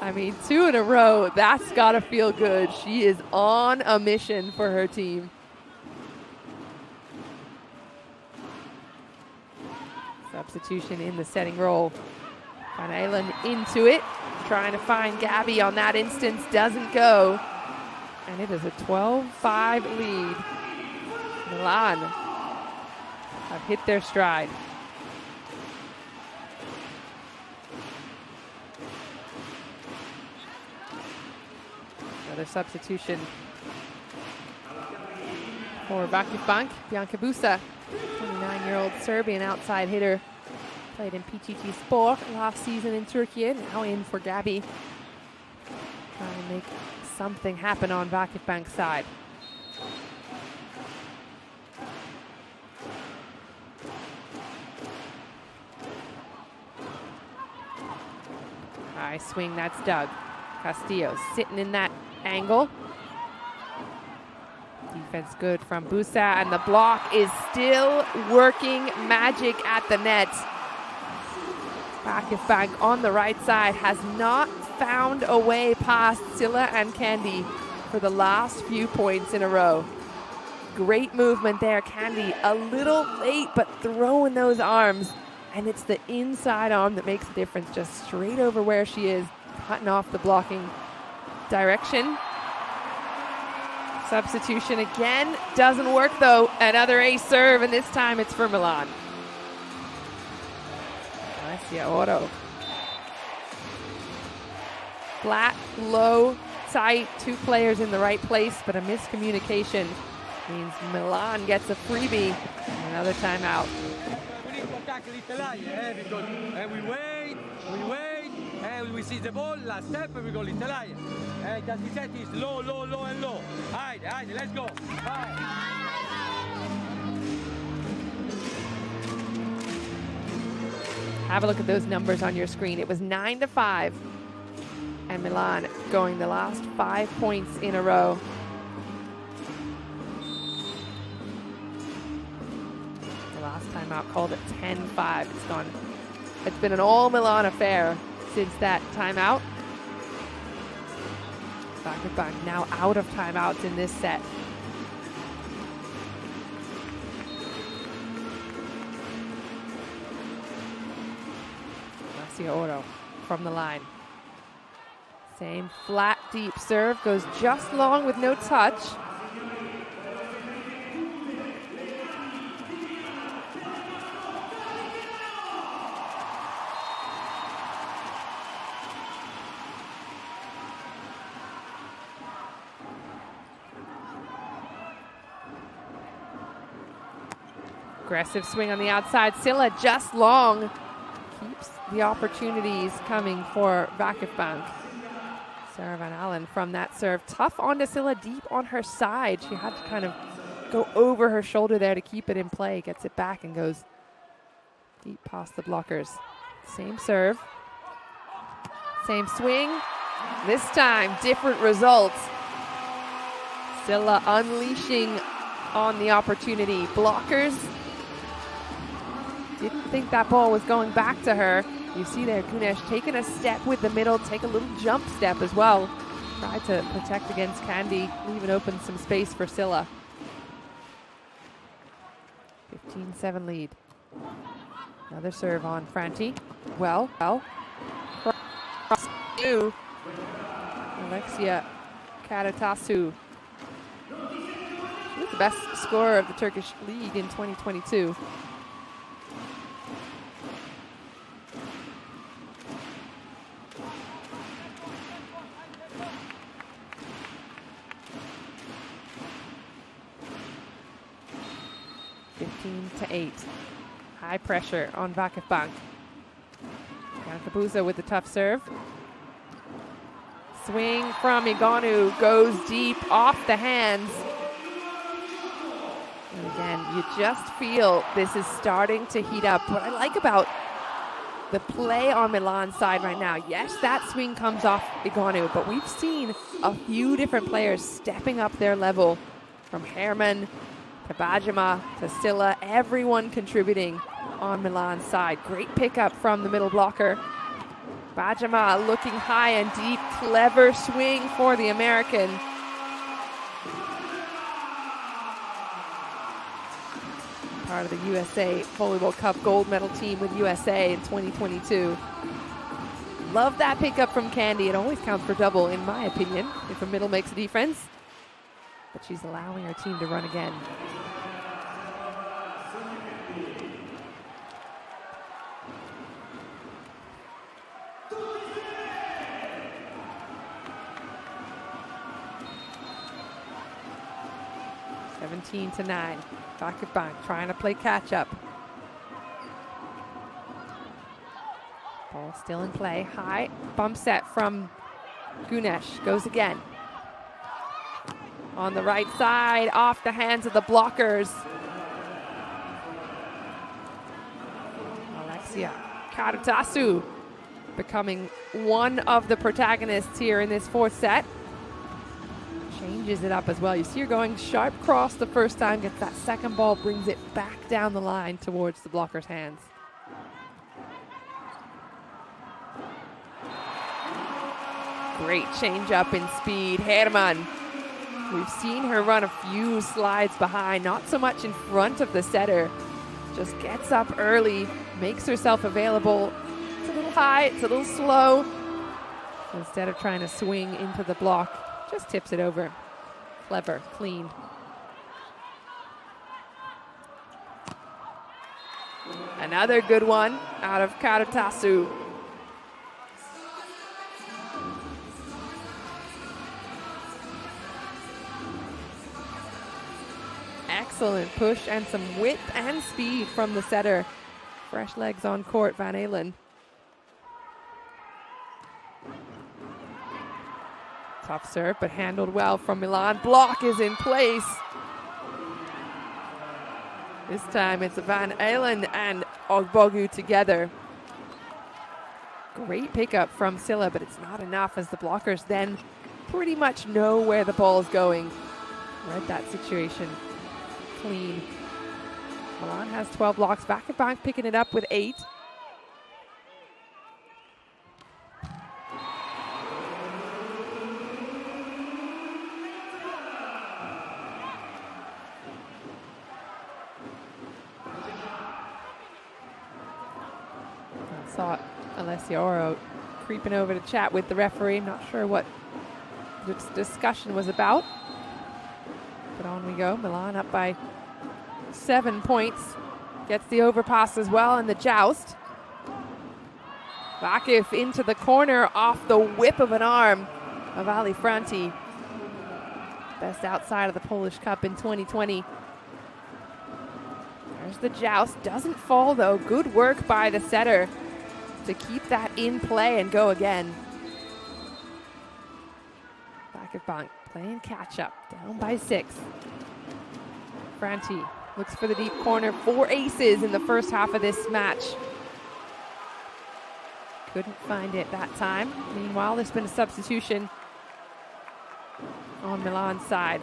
I mean, 2 in a row, that's gotta feel good. She is on a mission for her team. Substitution in the setting role. Van Aylen into it, trying to find Gabby on that instance, doesn't go. And it is a 12-5 lead. Milan have hit their stride. Another substitution for VakifBank. Bianca Busa, 29-year-old Serbian outside hitter. Played in PTT Sport last season in Turkey, now in for Gabby. Trying to make something happen on VakifBank's side. High swing, that's Doug. Castillo sitting in that angle. Defense good from Busa, and the block is still working magic at the net. VakifBank on the right side has not found a way past Silla and Candy for the last few points in a row. Great movement there. Candy a little late, but throwing those arms, and it's the inside arm that makes the difference, just straight over where she is, cutting off the blocking direction. Substitution again, doesn't work though. Another ace serve, and this time it's for Milan. Alessia Oro. Flat, low, tight, 2 players in the right place, but a miscommunication means Milan gets a freebie. Another timeout. We need to attack l'Italia, because we wait, and we see the ball, last step, and we go l'Italia. That set is low, and low. Hide, let's go. Have a look at those numbers on your screen. It was 9-5, and Milan going the last 5 points in a row. The last timeout called it 10-5. It's been an all Milan affair since that timeout. VakifBank now out of timeouts in this set. Alexia Oro from the line. Same flat, deep serve, goes just long with no touch. Aggressive swing on the outside. Silla just long. Keeps the opportunities coming for VakifBank. Sarah Van Allen from that serve. Tough onto Silla, deep on her side. She had to kind of go over her shoulder there to keep it in play. Gets it back and goes deep past the blockers. Same serve. Same swing. This time, different results. Silla unleashing on the opportunity. Blockers didn't think that ball was going back to her. You see there, Gunesh taking a step with the middle, take a little jump step as well. Tried to protect against Candy, leaving open some space for Silla. 15-7 lead. Another serve on Franti. Well. Alexia Karatasu. She was the best scorer of the Turkish league in 2022. To 8. High pressure on VakifBank. Kabuza with the tough serve. Swing from Igonu goes deep off the hands. And again, you just feel this is starting to heat up. What I like about the play on Milan's side right now, yes, that swing comes off Igonu, but we've seen a few different players stepping up their level, from Herman to Bajima to Silla, everyone contributing on Milan's side. Great pickup from the middle blocker. Bajima looking high and deep, clever swing for the American. Part of the USA Volleyball Cup gold medal team with USA in 2022. Love that pickup from Candy. It always counts for double, in my opinion, if a middle makes a difference. But she's allowing her team to run again. To 9. VakifBank trying to play catch up. Ball still in play. High bump set from Gunesh. Goes again. On the right side, off the hands of the blockers. Alexia Karatasu becoming one of the protagonists here in this fourth set. Changes it up as well. You see her going sharp cross the first time, gets that second ball, brings it back down the line towards the blocker's hands. Great change up in speed. Herman. We've seen her run a few slides behind, not so much in front of the setter. Just gets up early, makes herself available. It's a little high, it's a little slow. Instead of trying to swing into the block, just tips it over. Clever, clean. Another good one out of Karatasu. Excellent push and some width and speed from the setter. Fresh legs on court, Van Allen. Tough serve, but handled well from Milan. Block is in place. This time it's Van Allen and Ogbogu together. Great pickup from Silla, but it's not enough as the blockers then pretty much know where the ball is going. Read that situation clean. Milan has 12 blocks. VakifBank picking it up with 8. Saw Alessia Oro creeping over to chat with the referee. Not sure what this discussion was about. But on we go. Milan up by 7 points. Gets the overpass as well in the joust. Vakif into the corner off the whip of an arm of Ali Franti. Best outside of the Polish Cup in 2020. There's the joust. Doesn't fall though. Good work by the setter to keep that in play and go again. VakifBank playing catch up, down by 6. Franti looks for the deep corner. 4 aces in the first half of this match. Couldn't find it that time. Meanwhile, there's been a substitution on Milan's side.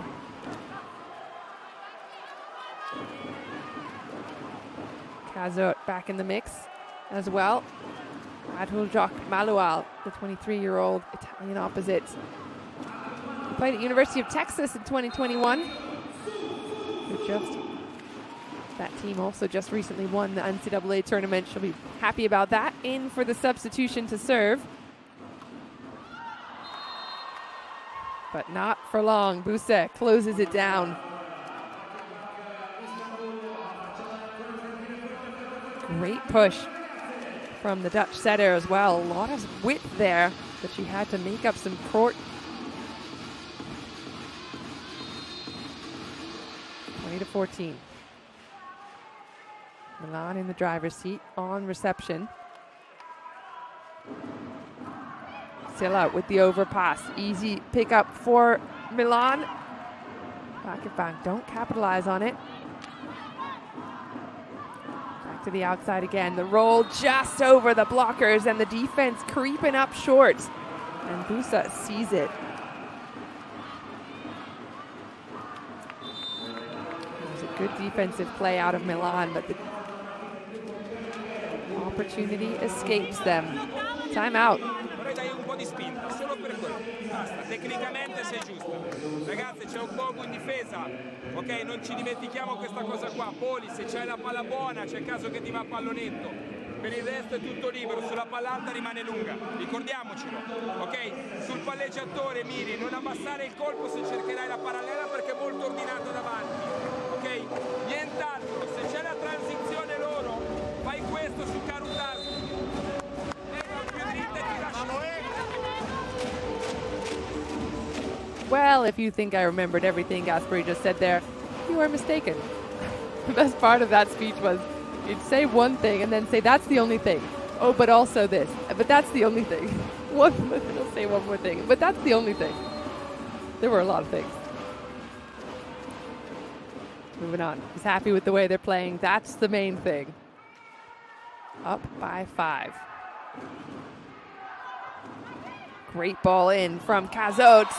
Kazot back in the mix as well. Adhuljak Malual, the 23-year-old Italian opposite. He played at University of Texas in 2021. That team also just recently won the NCAA tournament. She'll be happy about that. In for the substitution to serve. But not for long. Buse closes it down. Great push from the Dutch setter as well. A lot of width there, but she had to make up some court. 20-14. Milan in the driver's seat on reception. Silla with the overpass. Easy pickup for Milan. VakifBank don't capitalize on it. Back to the outside again. The roll just over the blockers and the defense creeping up short. And Busa sees it. There's a good defensive play out of Milan, but the opportunity escapes them. Timeout. Vorrei dare un po' di spinta, solo per quello. Basta, tecnicamente sei giusta. Ragazzi, c'è un poco in difesa. Ok, non ci dimentichiamo questa cosa qua. Poli, se c'è la palla buona, c'è il caso che ti va a pallonetto. Per il resto è tutto libero, sulla palla alta rimane lunga. Ricordiamocelo, ok? Sul palleggiatore miri, non abbassare il colpo se cercherai la parallela perché è molto ordinato davanti. Ok? Nient'altro, se c'è la transizione loro, fai questo su Karutas. Well, if you think I remembered everything Gasperi just said there, you are mistaken. The best part of that speech was you'd say one thing and then say, that's the only thing. Oh, but also this. But that's the only thing. He'll say one more thing. But that's the only thing. There were a lot of things. Moving on. He's happy with the way they're playing. That's the main thing. Up by 5. Great ball in from Kazot.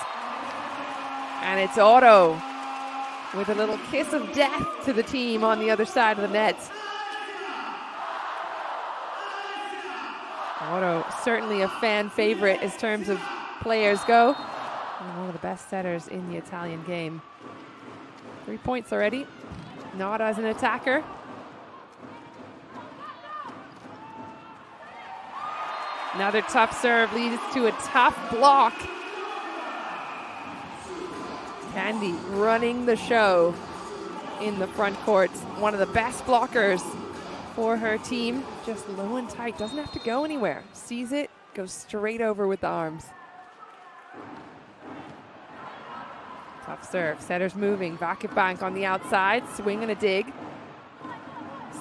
And it's Oro with a little kiss of death to the team on the other side of the net. Oro, certainly a fan favorite as terms of players go. And one of the best setters in the Italian game. 3 points already. Not as an attacker. Another tough serve leads to a tough block. Candy running the show in the front court. One of the best blockers for her team. Just low and tight, doesn't have to go anywhere. Sees it, goes straight over with the arms. Tough serve, setters moving. VakifBank on the outside, swing and a dig.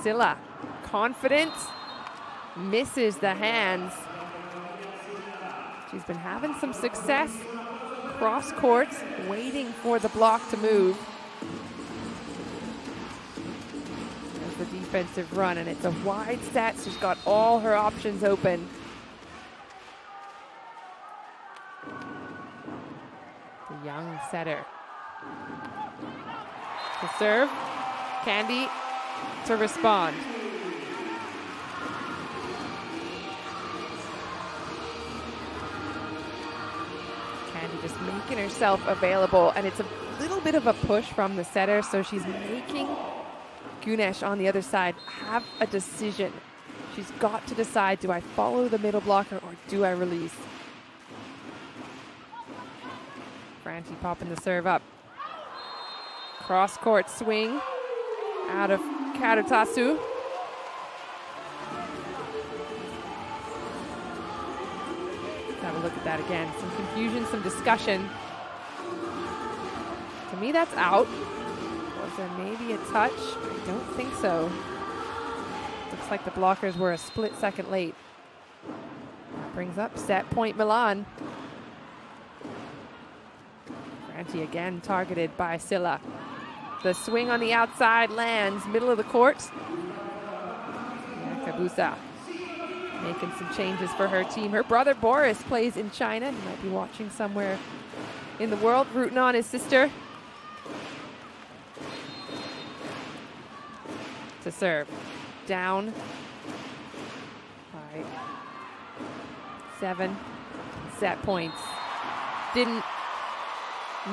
Silla, confident, misses the hands. She's been having some success cross courts, waiting for the block to move. There's the defensive run, and it's a wide set. She's got all her options open. The young setter. To serve, Candy to respond. Just making herself available, and it's a little bit of a push from the setter, so she's making Gunesh on the other side have a decision. She's got to decide, do I follow the middle blocker or do I release? Franti popping the serve up. Cross-court swing out of Karutasu. Let's have a look at that again. Some confusion, some discussion. To me, that's out. Was there maybe a touch? I don't think so. Looks like the blockers were a split second late. That brings up set point Milan. Franti again targeted by Silla. The swing on the outside lands, middle of the court. Kabusa making some changes for her team. Her brother Boris plays in China. He might be watching somewhere in the world, rooting on his sister. To serve. Down by 7 set points. Didn't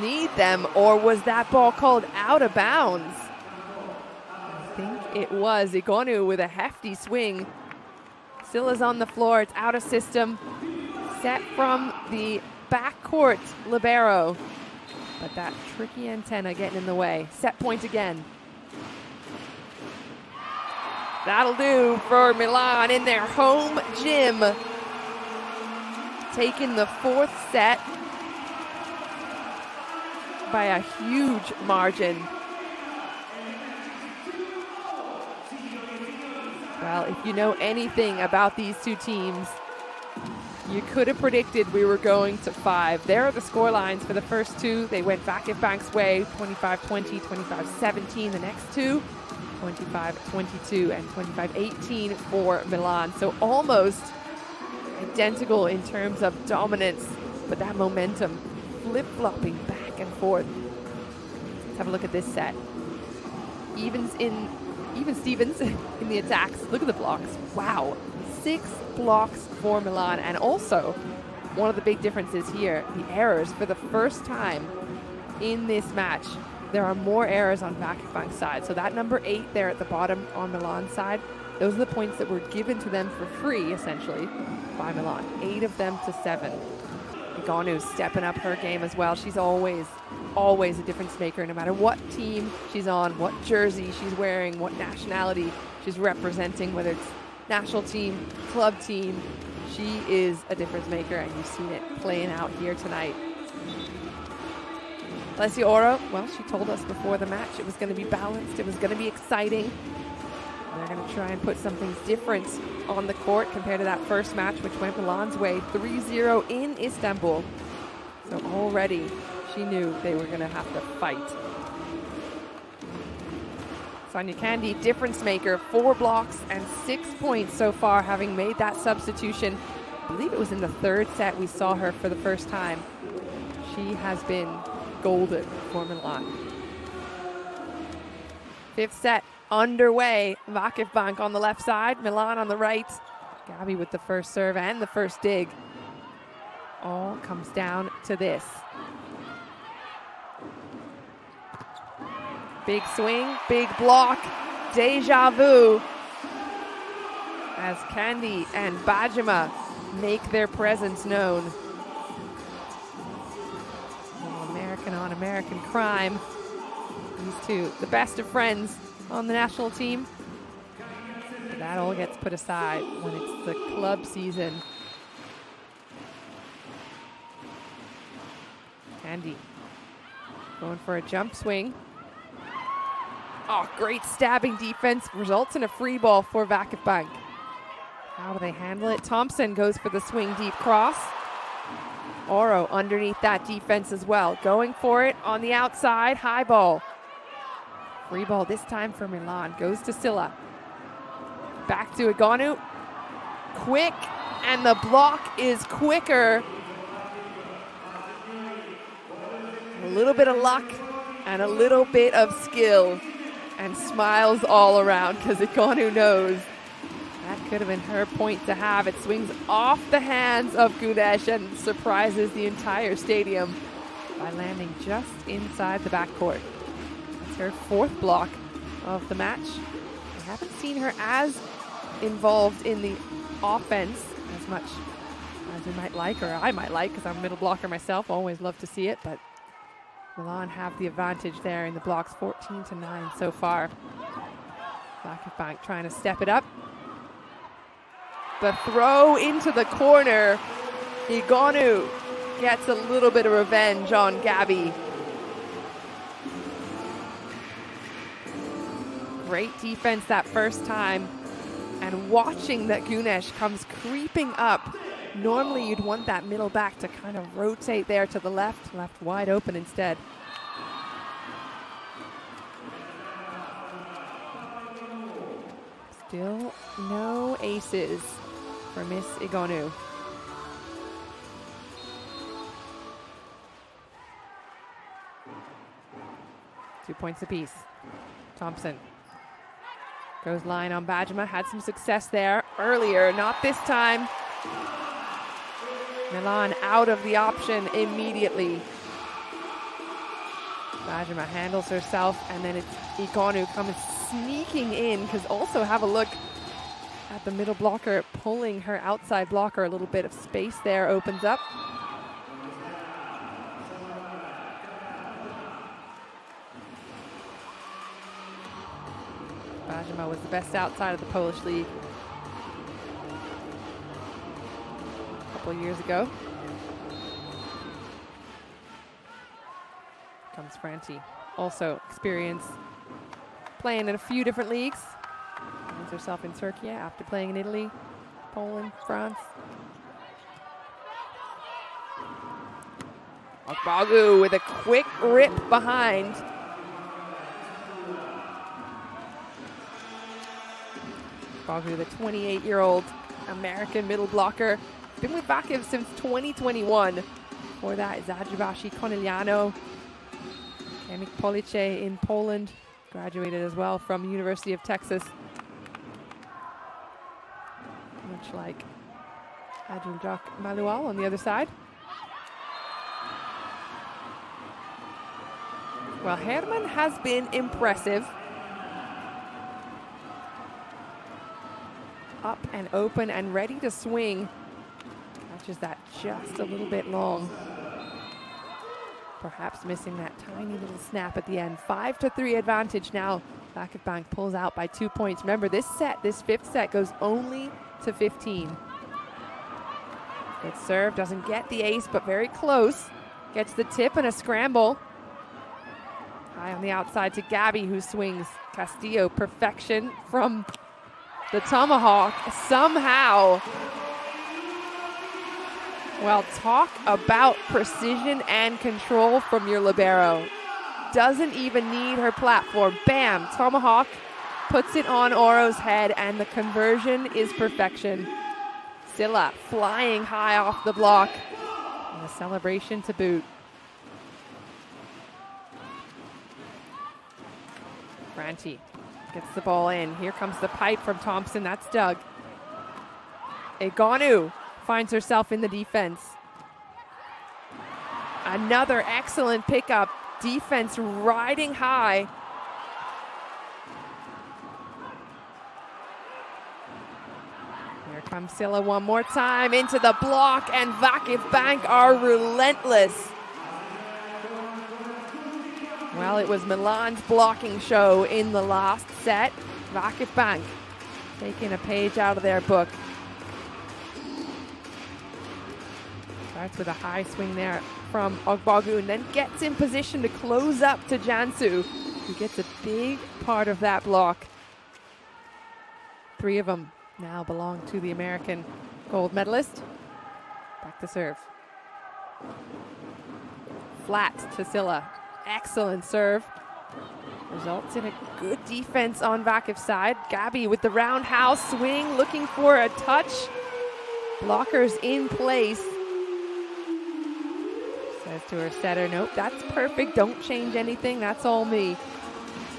need them, or was that ball called out of bounds? I think it was. Igonu with a hefty swing. Silla's on the floor. It's out of system. Set from the backcourt libero. But that tricky antenna getting in the way. Set point again. That'll do for Milan in their home gym. Taking the 4th set by a huge margin. Well, if you know anything about these two teams, you could have predicted we were going to 5. There are the score lines for the first two. They went VakifBank's way, 25-20, 25-17. The next two, 25-22 and 25-18 for Milan. So almost identical in terms of dominance, but that momentum flip-flopping back and forth. Let's have a look at this set. Even Stevens in the attacks. Look at the blocks. Wow. 6 blocks for Milan. And also, one of the big differences here, the errors. For the first time in this match, there are more errors on VakifBank's side. So that number 8 there at the bottom on Milan's side, those are the points that were given to them for free, essentially, by Milan. 8 of them to 7. Igonu stepping up her game as well. She's always a difference maker, no matter what team she's on, what jersey she's wearing, what nationality she's representing, whether it's national team, club team. She is a difference maker, and you've seen it playing out here tonight. Alessia Oro, well, she told us before the match it was going to be balanced, it was going to be exciting. They're going to try and put something different on the court compared to that first match, which went Milan's way 3-0 in Istanbul. So already she knew they were going to have to fight. Sonia Candy, difference maker, 4 blocks and 6 points so far, having made that substitution. I believe it was in the 3rd set we saw her for the first time. She has been golden for Milan. 5th set underway. VakifBank on the left side, Milan on the right. Gabby with the first serve and the first dig. All comes down to this. Big swing, big block, deja vu. As Candy and Bajima make their presence known. American on American crime. These two, the best of friends on the national team. But that all gets put aside when it's the club season. Candy going for a jump swing. Oh, great stabbing defense. Results in a free ball for VakifBank. How do they handle it? Thompson goes for the swing deep cross. Oro underneath that defense as well. Going for it on the outside. High ball. Free ball this time for Milan. Goes to Silla. Back to Igonu. Quick, and the block is quicker. A little bit of luck and a little bit of skill. And smiles all around because Igonu knows that could have been her point to have. It swings off the hands of Gunesh and surprises the entire stadium by landing just inside the backcourt. That's her 4th block of the match. We haven't seen her as involved in the offense as much as we might like, or I might like, because I'm a middle blocker myself. Always love to see it, but Milan have the advantage there in the blocks, 14-9 so far. VakifBank trying to step it up. The throw into the corner. Igonu gets a little bit of revenge on Gabi. Great defense that first time. And watching that Gunesh comes creeping up. Normally you'd want that middle back to kind of rotate there to the left. Left wide open instead. Still no aces for Miss Igonu. Two points apiece. Thompson goes line on Bajima. Had some success there earlier, not this time. Milan out of the option immediately. Bajima handles herself, and then it's Igonu comes sneaking in, because also have a look at the middle blocker pulling her outside blocker. A little bit of space there opens up. Bajima was the best outside of the Polish league a couple of years ago. Comes Franti, also experience playing in a few different leagues. Finds herself in Turkey after playing in Italy, Poland, France. Ogbagu with a quick rip behind. Ogbagu, the 28-year-old American middle blocker. Been with Vakiv since 2021. Before that is Ajibashi Conigliano. Kamik Police in Poland. Graduated as well from University of Texas. Much like Adjunjak Malual on the other side. Well, Herman has been impressive. Up and open and ready to swing. Catches that just a little bit long. Perhaps missing that tiny little snap at the end. 5-3 advantage now. VakifBank pulls out by 2 points. Remember, this fifth set goes only to 15. Good serve, doesn't get the ace, but very close. Gets the tip and a scramble. High on the outside to Gabi, who swings. Castillo, perfection from the tomahawk somehow. Well, talk about precision and control from your libero. Doesn't even need her platform. Bam, tomahawk puts it on Oro's head, and the conversion is perfection. Silla flying high off the block. And a celebration to boot. Franti gets the ball in. Here comes the pipe from Thompson. That's Doug. Igonu finds herself in the defense. Another excellent pickup. Defense riding high. Here comes Silla one more time into the block, and VakifBank are relentless. Well, it was Milan's blocking show in the last set. VakifBank taking a page out of their book. Starts with a high swing there from Ogbagu, and then gets in position to close up to Jansu, who gets a big part of that block. Three of them now belong to the American gold medalist. Back to serve. Flat to Silla. Excellent serve. Results in a good defense on Vakif's side. Gabi with the roundhouse swing, looking for a touch. Blockers in place. Says to her setter, nope, that's perfect. Don't change anything. That's all me.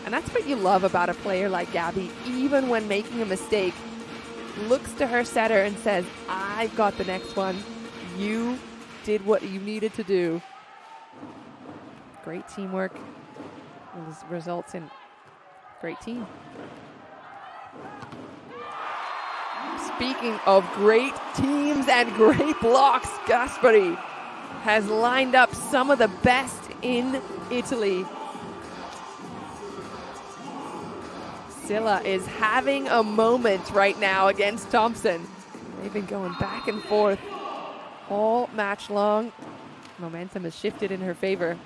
And that's what you love about a player like Gabi. Even when making a mistake, looks to her setter and says, I've got the next one. You did what you needed to do. Great teamwork. Results in great team. speaking of great teams and great blocks, Gaspari has lined up some of the best in Italy. Silla is having a moment right now against Thompson. They've been going back and forth all match long. Momentum has shifted in her favor.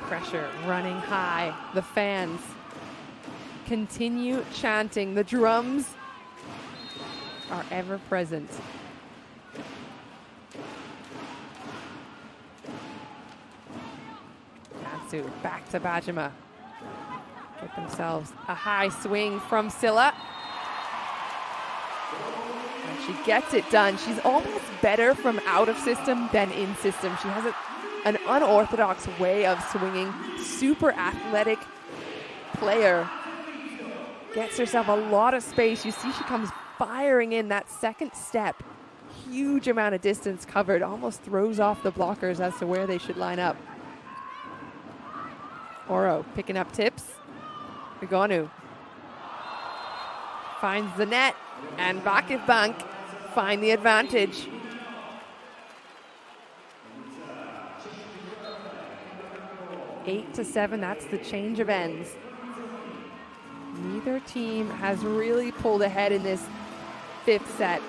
Pressure running high. The fans continue chanting. The drums are ever present. Jansu back to Bajima. Get themselves a high swing from Silla. And she gets it done. She's almost better from out of system than in system. She has an unorthodox way of swinging. Super athletic player. Gets herself a lot of space. You see she comes firing in that second step. Huge amount of distance covered. Almost throws off the blockers as to where they should line up. Oro picking up tips. Igonu finds the net, and VakifBank find the advantage. Eight to 7, that's the change of ends. Neither team has really pulled ahead in this fifth set.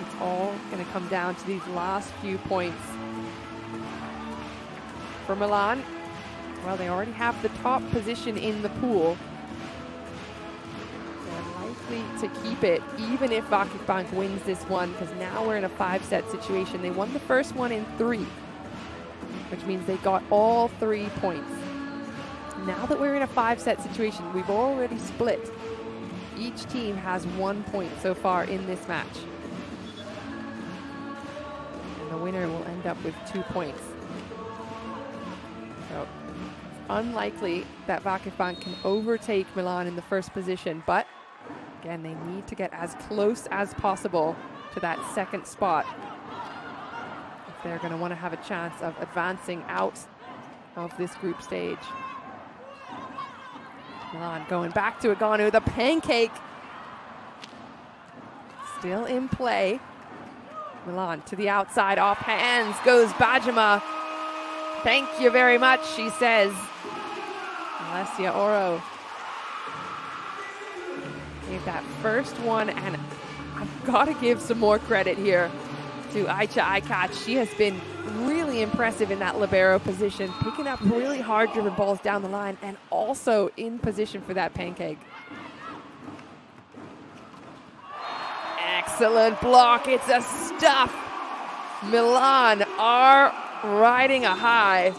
It's all going to come down to these last few points. For Milan, well, they already have the top position in the pool. They're likely to keep it, even if VakifBank wins this one, because now we're in a 5-set situation. They won the first one in 3, which means they got all 3 points. Now that we're in a 5-set situation, we've already split. Each team has 1 point so far in this match. And the winner will end up with 2 points. So it's unlikely that VakifBank can overtake Milan in the first position, but again, they need to get as close as possible to that second spot if they're going to want to have a chance of advancing out of this group stage. Milan going back to Igonu, the pancake still in play. Milan to the outside, off hands goes Bajima. Thank you very much, she says. Alessia Oro gave that first one, and I've got to give some more credit here to Aicha Aykaç. She has been really impressive in that libero position, picking up really hard driven balls down the line and also in position for that pancake. Excellent block. It's a stuff. Milan are riding a high.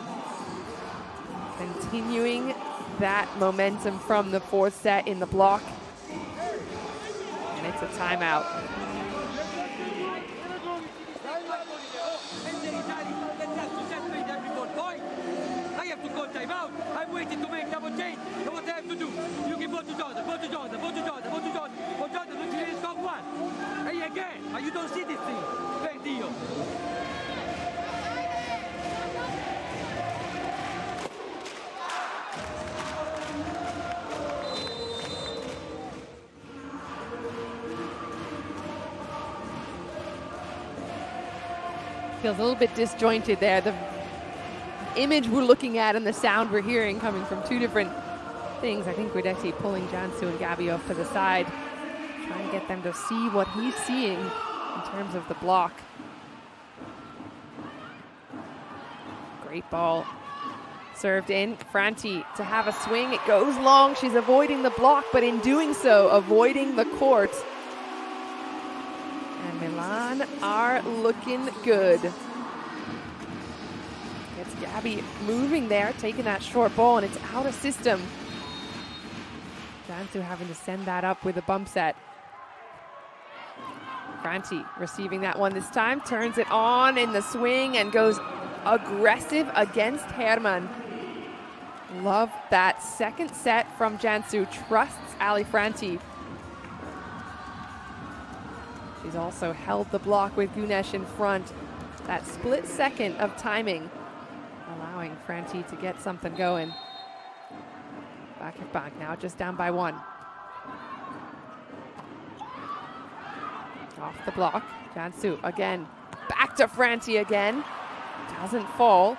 Continuing that momentum from the 4th set in the block. And it's a timeout. I have to call timeout. I'm waiting to make double change. So what I have to do? You give ball to Jordan, ball to Jordan, ball to Jordan, ball to Jordan. For Jordan, don't you score one? Hey, again. You don't see this thing. Per Dio. Feels a little bit disjointed there. The image we're looking at and the sound we're hearing coming from 2 different things. I think Guidetti pulling Jansu and Gabi off to the side, trying to get them to see what he's seeing in terms of the block. Great ball. Served in. Franti to have a swing. It goes long. She's avoiding the block, but in doing so, avoiding the court. And Milan are looking good. It's Gabi moving there, taking that short ball, and it's out of system. Jansu having to send that up with a bump set. Franti receiving that one this time, turns it on in the swing and goes aggressive against Herman. Love that second set from Jansu. Trusts Ali Franti. She's also held the block with Gunesh in front. That split second of timing, allowing Franti to get something going. VakifBank now just down by 1. Off the block, Jansu again, back to Franti again. Doesn't fall.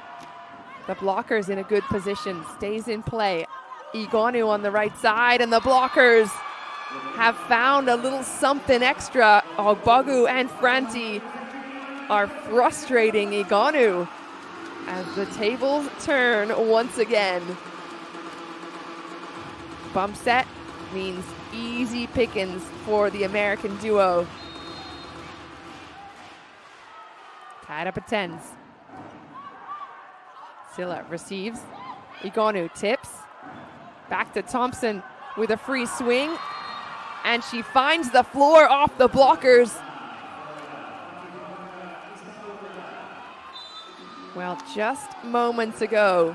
The blocker's in a good position, stays in play. Igonu on the right side, and the blockers have found a little something extra. Ogbogu and Franti are frustrating Igonu as the tables turn once again. Bump set means easy pickings for the American duo. Tied up at 10s. Silla receives. Igonu tips. Back to Thompson with a free swing. And she finds the floor off the blockers. Well, just moments ago,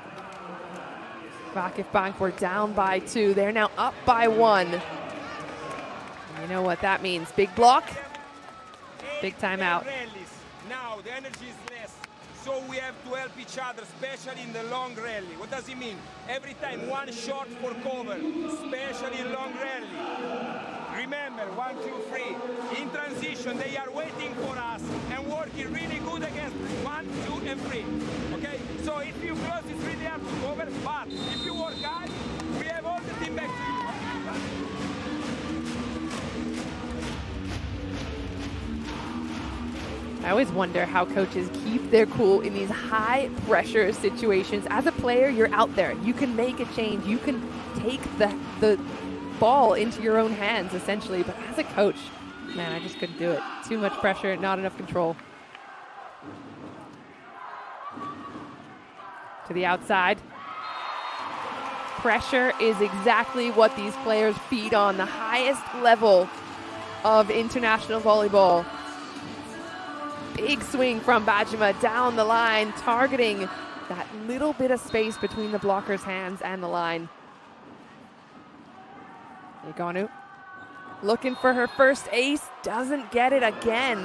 VakifBank were down by 2. They're now up by 1. And you know what that means. Big block, big timeout. Now the energy is less, so we have to help each other, especially in the long rally. What does it mean? Every time one shot for cover, especially in long rally. Remember, 1, 2, 3. In transition, they are waiting for us and working really good against 1, 2, and 3. Okay? So if you close, it's really hard to cover, but if you work hard, we have all the team back to you. I always wonder how coaches keep their cool in these high pressure situations. As a player, you're out there. You can make a change. You can take the ball into your own hands, essentially. But as a coach, man, I just couldn't do it. Too much pressure, not enough control. To the outside. Pressure is exactly what these players feed on. The highest level of international volleyball. Big swing from Bajima down the line, targeting that little bit of space between the blocker's hands and the line. Igonu looking for her first ace, doesn't get it again.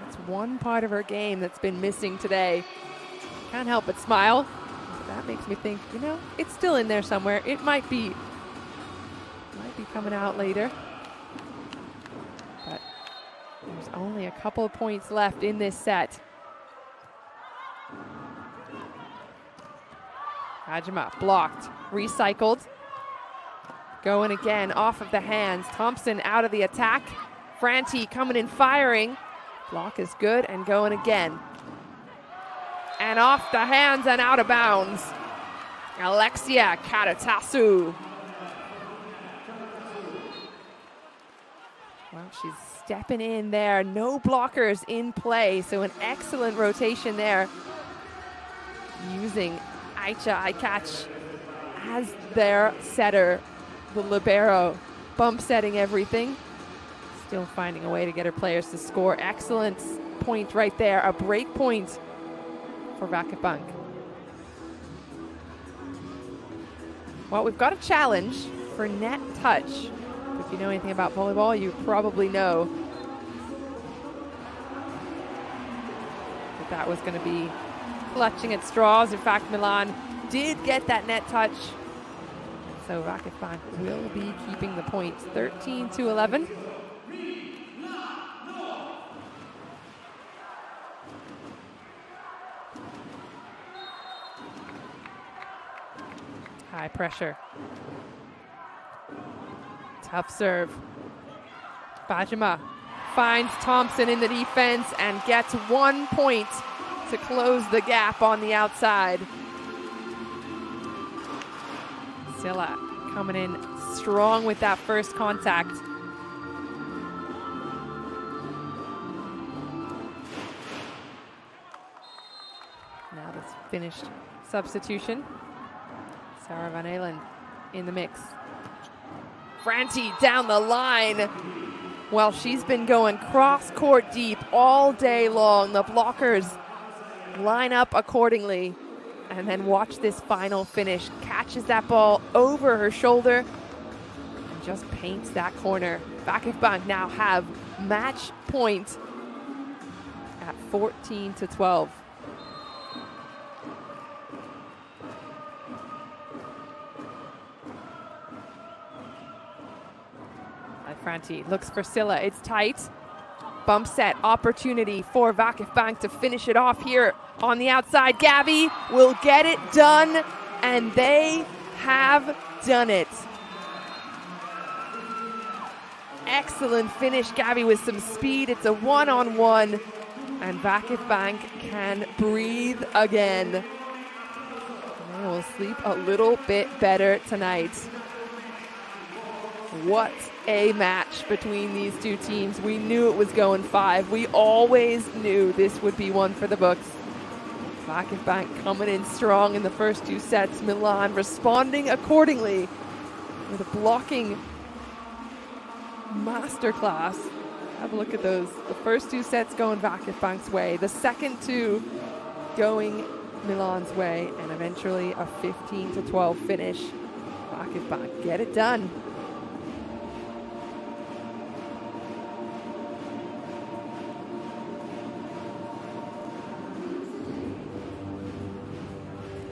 That's one part of her game that's been missing today. Can't help but smile. That makes me think, you know, it's still in there somewhere. It might be coming out later. But there's only a couple of points left in this set. Hajima blocked, recycled. Going again off of the hands. Thompson out of the attack. Franti coming in firing. Block is good and going again. And off the hands and out of bounds. Alexia Karatasu. Well, she's stepping in there. No blockers in play, so an excellent rotation there. Using Aicha Aikac as their setter, the libero, bump setting everything. Still finding a way to get her players to score. Excellent point right there, a break point for VakifBank. Well, we've got a challenge for net touch. If you know anything about volleyball, you probably know that was going to be clutching at straws. In fact, Milan did get that net touch. So VakifBank will be keeping the points, 13-11. High pressure. Tough serve. Bajima finds Thompson in the defense and gets 1 point to close the gap on the outside. Silla coming in strong with that first contact. Now this finished substitution. Sarah Van Alen in the mix. Franti down the line. Well, she's been going cross-court deep all day long. The blockers line up accordingly. And then watch this final finish. Catches that ball over her shoulder and just paints that corner. VakifBank now have match point 14-12. Franti looks for Silla. It's tight. Bump set opportunity for VakifBank to finish it off here on the outside. Gabby will get it done, and they have done it. Excellent finish, Gabby, with some speed. It's a one-on-one, and VakifBank can breathe again. They will sleep a little bit better tonight. What a match between these two teams. We knew it was going 5. We always knew this would be one for the books. VakifBank coming in strong in the first 2 sets. Milan responding accordingly with a blocking masterclass. Have a look at those. The first 2 sets going VakifBank's way. The second 2 going Milan's way. And eventually a 15-12 finish. VakifBank get it done.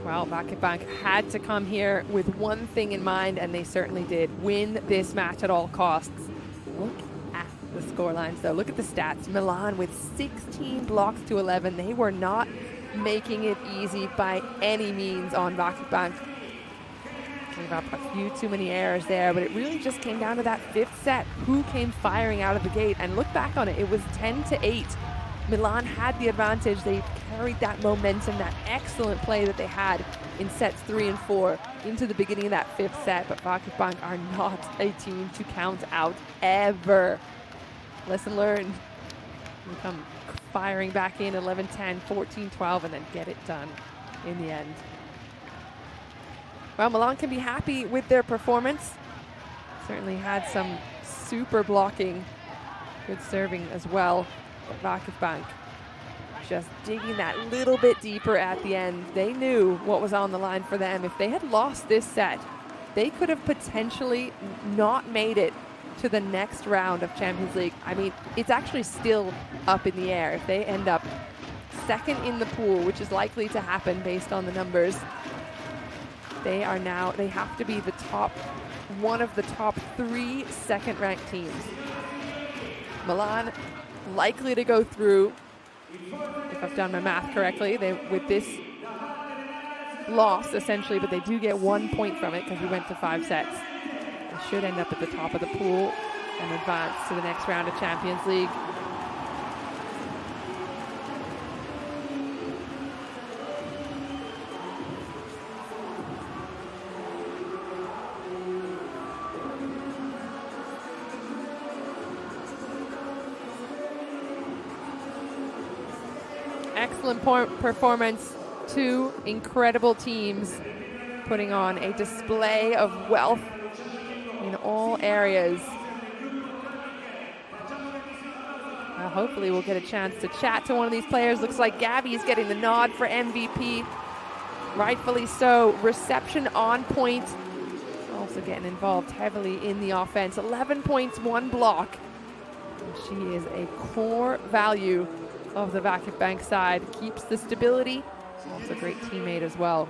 Well, VakifBank had to come here with one thing in mind, and they certainly did. Win this match at all costs. Look at the scorelines, though. Look at the stats. Milan with 16 blocks to 11. They were not making it easy by any means on VakifBank. Gave up a few too many errors there, but it really just came down to that 5th set. Who came firing out of the gate? And look back on it. It was 10-8. Milan had the advantage. They carried that momentum, that excellent play that they had in sets 3 and 4 into the beginning of that 5th set. But VakifBank are not a team to count out ever. Lesson learned. We come firing back in 11-10, 14-12, and then get it done in the end. Well, Milan can be happy with their performance. Certainly had some super blocking, good serving as well. But VakifBank just digging that little bit deeper at the end. They knew what was on the line for them. If they had lost this set, they could have potentially not made it to the next round of Champions League. I mean, it's actually still up in the air. If they end up second in the pool, which is likely to happen based on the numbers, they have to be one of the top 3 second-ranked teams. Milan likely to go through, if I've done my math correctly, with this loss essentially, but they do get 1 point from it because we went to 5 sets. They should end up at the top of the pool and advance to the next round of Champions League. Excellent performance. 2 incredible teams putting on a display of wealth in all areas. Well, hopefully we'll get a chance to chat to one of these players. Looks like Gabby's getting the nod for MVP. Rightfully so. Reception on point. Also getting involved heavily in the offense. 11 points, 1 block. And she is a core value of the VakifBank side. Keeps the stability. Also a great teammate as well.